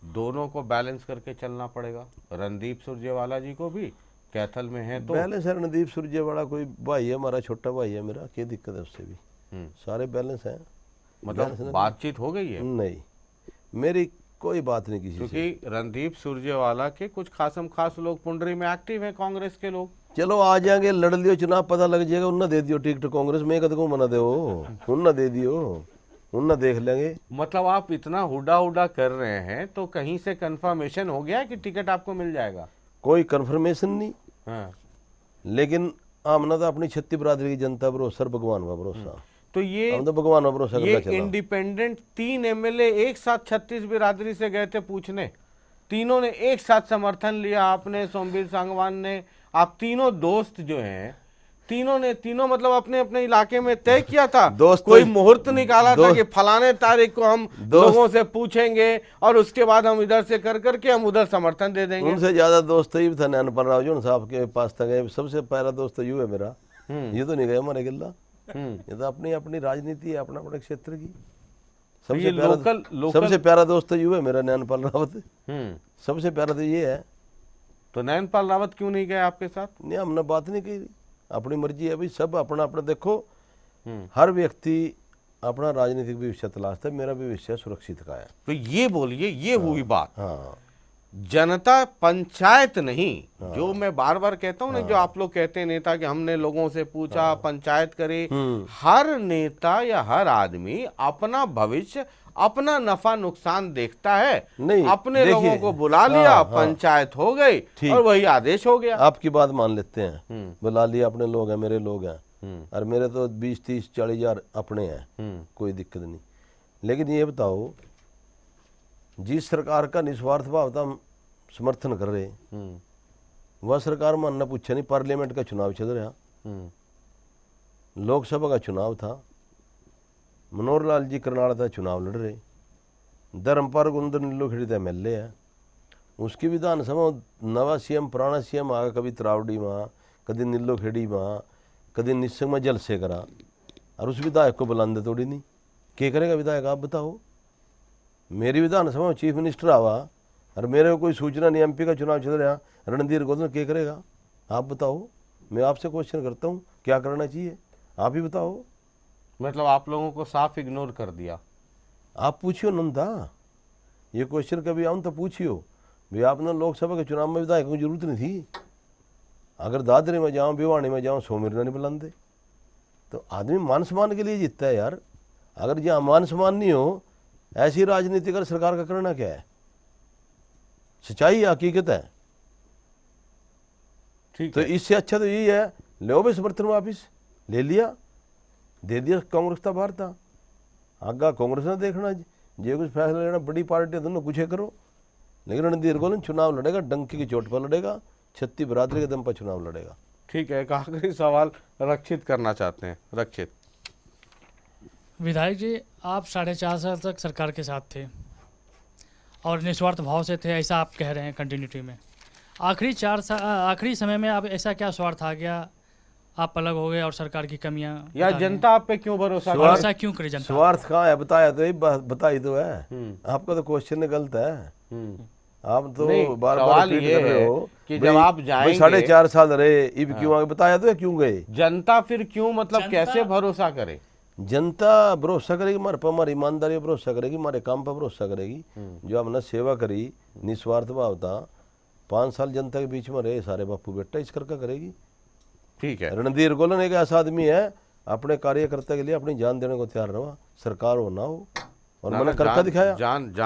[SPEAKER 1] दोनों को बैलेंस करके चलना पड़ेगा। रणदीप सुरजेवाला जी को भी कैथल में है तो
[SPEAKER 2] बैलेंस है। रणदीप सुरजेवाला कोई भाई है, हमारा छोटा भाई है मेरा, क्या दिक्कत है उससे भी? सारे बैलेंस हैं।
[SPEAKER 1] मतलब बातचीत हो गई है?
[SPEAKER 2] नहीं, मेरी कोई बात नहीं किसी से।
[SPEAKER 1] क्योंकि रणदीप सुरजेवाला के कुछ खासम खास लोग पुंडरी में एक्टिव हैं, कांग्रेस के लोग।
[SPEAKER 2] चलो आ जाएंगे, लड़ लियो चुनाव, पता लग जाएगा। उन्ना दे दियो टिकट कांग्रेस में, कद को मना दे, उन्ना दे दियो, उन्ना देख लेंगे।
[SPEAKER 1] मतलब आप इतना हुडा हुडा कर रहे हैं तो कहीं से कंफर्मेशन हो गया कि टिकट आपको मिल जाएगा?
[SPEAKER 2] कोई कंफर्मेशन नहीं।
[SPEAKER 1] हाँ।
[SPEAKER 2] लेकिन आमना तो अपनी छत्ती बरादरी की जनता भरोसा, भगवान का भरोसा।
[SPEAKER 1] तो ये
[SPEAKER 2] हम तो भगवान का भरोसा
[SPEAKER 1] ये
[SPEAKER 2] करना चला।
[SPEAKER 1] इंडिपेंडेंट 3 एमएलए एक साथ 36 बिरादरी से गए थे पूछने, तीनों ने एक साथ समर्थन लिया। आपने, सोमवीर सांगवान ने, आप तीनों दोस्त जो हैं, तीनों मतलब अपने अपने इलाके में तय किया था, कोई मुहूर्त निकाला था कि फलाने तारीख को हम लोगों से पूछेंगे और उसके बाद हम इधर से कर करके हम उधर समर्थन दे देंगे।
[SPEAKER 2] उनसे ज्यादा दोस्त ये था नैनपाल राव जो साहब के पास था गए, सबसे पहला दोस्त यू है मेरा। ये तो नहीं गए हमारे गिल्ला, ये तो अपनी अपनी राजनीति है, अपना अपने क्षेत्र की। सबसे प्यारा दोस्त यू है मेरा, नैनपाल रावत। सबसे प्यारा तो ये है।
[SPEAKER 1] तो नैनपाल रावत क्यों नहीं गए आपके साथ?
[SPEAKER 2] नहीं, हमने बात नहीं की, अपनी मर्जी है भाई। सब अपना अपना देखो, हर व्यक्ति अपना राजनीतिक भविष्य तलाशता है। मेरा भविष्य सुरक्षित का है।
[SPEAKER 1] तो ये बोलिए, ये हुई बात।
[SPEAKER 2] हाँ,
[SPEAKER 1] जनता पंचायत नहीं, जो मैं बार बार कहता हूँ ना, जो आप लोग कहते हैं नेता कि हमने लोगों से पूछा, पंचायत करे। हर नेता या हर आदमी अपना भविष्य, अपना नफा नुकसान देखता है।
[SPEAKER 2] नहीं,
[SPEAKER 1] अपने लोगों को बुला लिया, पंचायत हो गई और वही आदेश हो गया।
[SPEAKER 2] आपकी बात मान लेते हैं, बुला लिया, अपने लोग हैं, मेरे लोग हैं, और मेरे तो 20, 30, 40 हजार अपने हैं, कोई दिक्कत नहीं। लेकिन ये बताओ, जिस सरकार का निस्वार्थ भाव था हम समर्थन कर रहे, वह सरकार मानना पूछा नहीं। पार्लियामेंट का चुनाव चल रहा, लोकसभा का चुनाव था, मनोहर लाल जी करनाल था चुनाव लड़ रहे, धर्मपाल गुंदर नीलो खेड़ी था एमएलए है। उसकी विधानसभा नवा सीएम पुराना सीएम आगा, कभी तरावड़ी में, कभी नीलो खेड़ी में, कभी निस्संग में जलसे करा, और उस विधायक को बुलांदे थोड़ी नहीं। क्या करेगा विधायक, आप बताओ? मेरी विधानसभा में चीफ मिनिस्टर आवा और मेरे को कोई सूचना नहीं, एमपी का चुनाव चल रहा, रणधीर गोलन क्या करेगा? आप बताओ। मैं आपसे क्वेश्चन करता हूँ, क्या करना चाहिए, आप ही बताओ।
[SPEAKER 1] मतलब आप लोगों को साफ इग्नोर कर दिया।
[SPEAKER 2] आप पूछियो नंदा, ये क्वेश्चन कभी आऊँ तो पूछियो भाई, आपने लोकसभा के चुनाव में विधायकों की जरूरत नहीं थी। अगर दादरे में जाऊँ, भिवानी में जाऊँ, सोमिरना नहीं बुलाते। तो आदमी मान सम्मान के लिए जीतता है यार। अगर जहाँ मान सम्मान नहीं हो, ऐसी राजनीति कर सरकार का करना क्या है? सच्चाई हकीकत है।
[SPEAKER 1] ठीक
[SPEAKER 2] तो
[SPEAKER 1] है।
[SPEAKER 2] इससे अच्छा तो यही है, लो भाई समर्थन वापिस ले लिया, दे दिया, कांग्रेस का बाहर था। आगा कांग्रेस ने देखना, जो कुछ फैसला लेना, बड़ी पार्टी है दोनों कुछ करो। लेकिन रणधीर गोलन चुनाव लड़ेगा, डंकी की चोट पर लड़ेगा, छत्ती बरादरी के दम पर चुनाव लड़ेगा।
[SPEAKER 1] ठीक है, एक आखिरी सवाल रक्षित करना चाहते हैं। रक्षित,
[SPEAKER 11] विधायक जी, आप 4.5 साल तक सरकार के साथ थे और निस्वार्थ भाव से थे, ऐसा आप कह रहे हैं कंटिन्यूटी में। आखिरी समय में आप ऐसा क्या स्वार्थ आ गया, आप अलग हो गए और सरकार की कमियां,
[SPEAKER 1] या जनता आप पे क्यों भरोसा
[SPEAKER 11] क्यों करे जनता?
[SPEAKER 2] स्वार्थ कहाँ है, बताया तो, बताई तो है। आपका तो क्वेश्चन गलत है। आप तो बार बार रिपीट कर रहे हो
[SPEAKER 1] कि जब आप जाएंगे,
[SPEAKER 2] 4.5 साल रहे, इब क्यों आगे, बताया तो है क्यों गए।
[SPEAKER 1] जनता फिर क्यों, मतलब कैसे भरोसा करे?
[SPEAKER 2] जनता भरोसा करेगी हमारे पर, हमारी ईमानदारी पर भरोसा करेगी, हमारे काम पर भरोसा करेगी। जो हमने सेवा करी, निस्वार्थ भाव था, 5 साल जनता के बीच में रहे सारे बापू बेटा, इस करके करेगी।
[SPEAKER 1] ठीक है।
[SPEAKER 2] रणधीर गोलन एक ऐसा आदमी है, अपने कार्यकर्ता के लिए अपनी जान देने को तैयार रहा, सरकार हो ना हो। और मैंने करका दिखाया,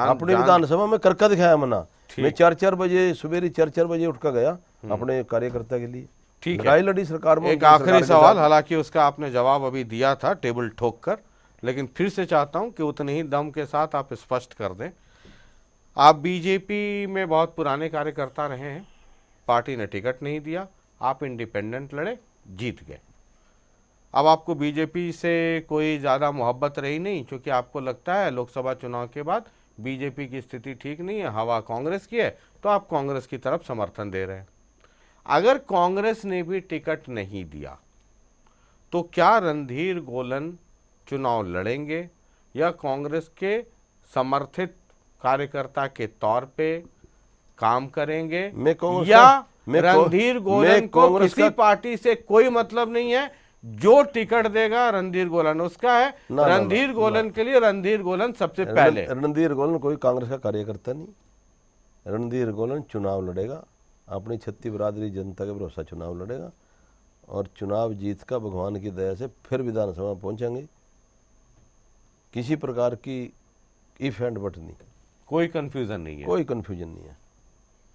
[SPEAKER 2] अपनी विधानसभा में करका दिखाया मना। मैं 4-4 बजे सवेरे 4-4 बजे उठ कर गया अपने कार्यकर्ता के लिए।
[SPEAKER 1] ठीक है,
[SPEAKER 2] लड़ाई लड़ी सरकार में।
[SPEAKER 1] एक आखिरी सवाल, हालांकि उसका आपने जवाब अभी दिया था टेबल ठोक कर, लेकिन फिर से चाहता हूं कि उतने ही दम के साथ आप स्पष्ट कर दें। आप बीजेपी में बहुत पुराने कार्यकर्ता रहे हैं, पार्टी ने टिकट नहीं दिया, आप इंडिपेंडेंट लड़े, जीत गए। अब आपको बीजेपी से कोई ज़्यादा मोहब्बत रही नहीं, क्योंकि आपको लगता है लोकसभा चुनाव के बाद बीजेपी की स्थिति ठीक नहीं है, हवा कांग्रेस की है, तो आप कांग्रेस की तरफ समर्थन दे रहे हैं। अगर कांग्रेस ने भी टिकट नहीं दिया तो क्या रणधीर गोलन चुनाव लड़ेंगे या कांग्रेस के समर्थित कार्यकर्ता के तौर पे काम करेंगे
[SPEAKER 2] मैं कांग्रेस
[SPEAKER 1] या
[SPEAKER 2] मैं
[SPEAKER 1] रणधीर गोलन
[SPEAKER 2] मैं
[SPEAKER 1] को
[SPEAKER 2] कांग्रेस
[SPEAKER 1] किसी
[SPEAKER 2] का
[SPEAKER 1] पार्टी से कोई मतलब नहीं है, जो टिकट देगा रणधीर गोलन उसका है।
[SPEAKER 2] ना,
[SPEAKER 1] रणधीर गोलन के लिए रणधीर गोलन सबसे पहले।
[SPEAKER 2] रणधीर गोलन कोई कांग्रेस का कार्यकर्ता नहीं, रणधीर गोलन चुनाव लड़ेगा, अपनी छत्तीस बिरादरी जनता के भरोसा चुनाव लड़ेगा और चुनाव जीत का भगवान की दया से फिर विधानसभा पहुंचेंगे। किसी प्रकार की इफ एंड बट नहीं,
[SPEAKER 1] कोई कंफ्यूजन नहीं है,
[SPEAKER 2] कोई कन्फ्यूजन नहीं है।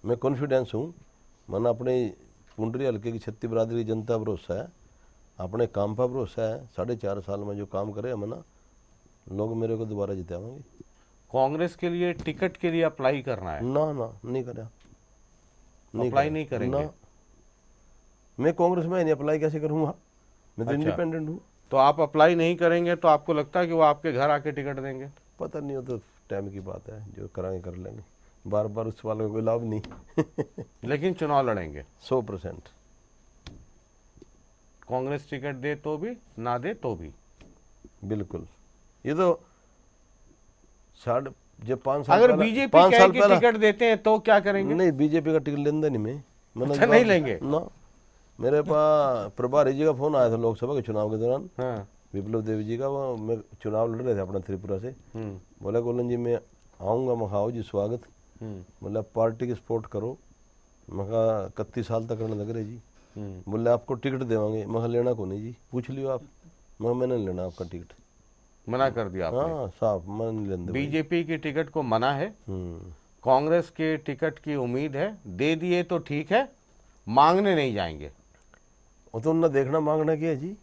[SPEAKER 2] मैं कॉन्फिडेंस हूँ, मन अपने पुंडरी हल्के की छत्तीस बिरादरी जनता भरोसा है, अपने काम पर भरोसा है। 4.5 साल में जो काम करे मना लोग मेरे को दोबारा जिताएंगे।
[SPEAKER 1] कांग्रेस के लिए टिकट के लिए अप्लाई करना है?
[SPEAKER 2] ना ना नहीं करा,
[SPEAKER 1] अप्लाई नहीं करेंगे
[SPEAKER 2] ना। मैं कांग्रेस में नहीं अप्लाई कैसे करूँगा, मैं तो इंडिपेंडेंट हूँ।
[SPEAKER 1] तो आप अप्लाई नहीं करेंगे तो आपको लगता है कि वो आपके घर आके टिकट देंगे?
[SPEAKER 2] पता नहीं, हो तो टाइम की बात है, जो कराएंगे कर लेंगे, बार बार उस वाले का कोई लाभ नहीं।
[SPEAKER 1] लेकिन चुनाव लड़ेंगे
[SPEAKER 2] 100%।
[SPEAKER 1] कांग्रेस टिकट दे तो भी, ना दे तो भी?
[SPEAKER 2] बिल्कुल। ये तो जब 5 साल
[SPEAKER 1] अगर बीजेपी कह के टिकट देते हैं तो क्या करेंगे?
[SPEAKER 2] नहीं, बीजेपी का टिकट लेंदा नहीं मैं।
[SPEAKER 1] अच्छा, नहीं लेंगे
[SPEAKER 2] ना। मेरे पास प्रभारी जी का फोन आया था लोकसभा के चुनाव के दौरान,
[SPEAKER 1] हाँ।
[SPEAKER 2] विप्लव देवी जी का, वो मैं चुनाव लड़ रहे थे अपना त्रिपुरा से। बोला गोलन जी मैं आऊँगा, मैं खाओ जी स्वागत, मतलब पार्टी की सपोर्ट करो। मैं कहा 31 साल तक करने लग रहे जी। बोले आपको टिकट देवांगे, मैं लेना को नहीं जी, पूछ लियो आप। मैंने नहीं लेना आपका टिकट,
[SPEAKER 1] मना कर दिया आपने?
[SPEAKER 2] हाँ साफ, मैं नहीं लेना।
[SPEAKER 1] बीजेपी की टिकट को मना है, कांग्रेस के टिकट की उम्मीद है, दे दिए तो ठीक है, मांगने नहीं जाएंगे।
[SPEAKER 2] वो तो उन्हें देखना मांगना क्या है जी,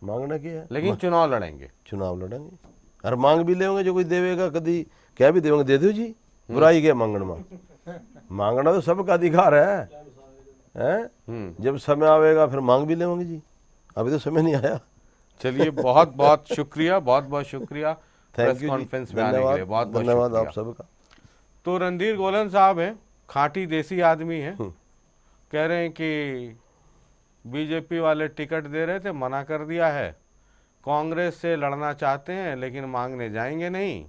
[SPEAKER 2] मांगना क्या है।
[SPEAKER 1] लेकिन चुनाव लड़ेंगे?
[SPEAKER 2] चुनाव लड़ेंगे और मांग भी लेंगे, जो कोई देवेगा कभी क्या भी देंगे, दे दो जी, बुराई क्या मांगना में। मांगना तो सबका अधिकार है? जब समय आवेगा फिर मांग भी लेंगे जी, अभी तो समय नहीं आया।
[SPEAKER 1] चलिए, बहुत बहुत शुक्रिया, बहुत बहुत शुक्रिया प्रेस
[SPEAKER 2] यू
[SPEAKER 1] कॉन्फ्रेंस में आने के लिए, बहुत बहुत
[SPEAKER 2] धन्यवाद आप
[SPEAKER 1] शुक्रिया।
[SPEAKER 2] सबका।
[SPEAKER 1] तो रणधीर गोलन साहब हैं, खाटी देसी आदमी हैं, कह रहे हैं कि बीजेपी वाले टिकट दे रहे थे, मना कर दिया है, कांग्रेस से लड़ना चाहते हैं लेकिन मांगने जाएंगे नहीं,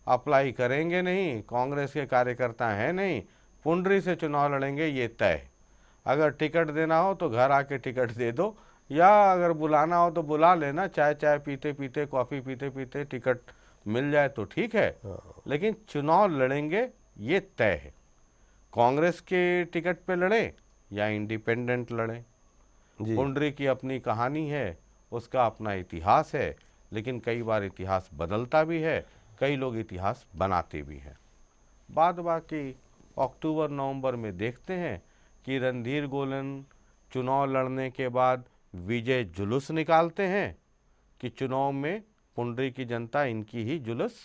[SPEAKER 1] अप्लाई करेंगे नहीं, कांग्रेस के कार्यकर्ता हैं नहीं, पुंडरी से चुनाव लड़ेंगे ये तय। अगर टिकट देना हो तो घर आके टिकट दे दो, या अगर बुलाना हो तो बुला लेना, चाय पीते पीते, कॉफ़ी पीते पीते टिकट मिल जाए तो ठीक है, लेकिन चुनाव लड़ेंगे ये तय है। कांग्रेस के टिकट पे लड़े या इंडिपेंडेंट लड़े, पुंडरी की अपनी कहानी है, उसका अपना इतिहास है, लेकिन कई बार इतिहास बदलता भी है, कई लोग इतिहास बनाते भी हैं। बाद बाकी अक्टूबर नवंबर में देखते हैं कि रणधीर गोलन चुनाव लड़ने के बाद विजय जुलूस निकालते हैं कि चुनाव में पुंडरी की जनता इनकी ही जुलूस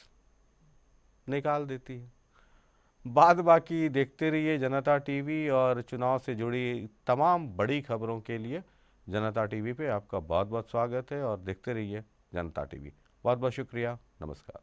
[SPEAKER 1] निकाल देती है। बाद बाकी देखते रहिए जनता टीवी, और चुनाव से जुड़ी तमाम बड़ी खबरों के लिए जनता टीवी पे आपका बहुत बहुत स्वागत है, और देखते रहिए जनता टीवी। बहुत बहुत शुक्रिया, नमस्कार।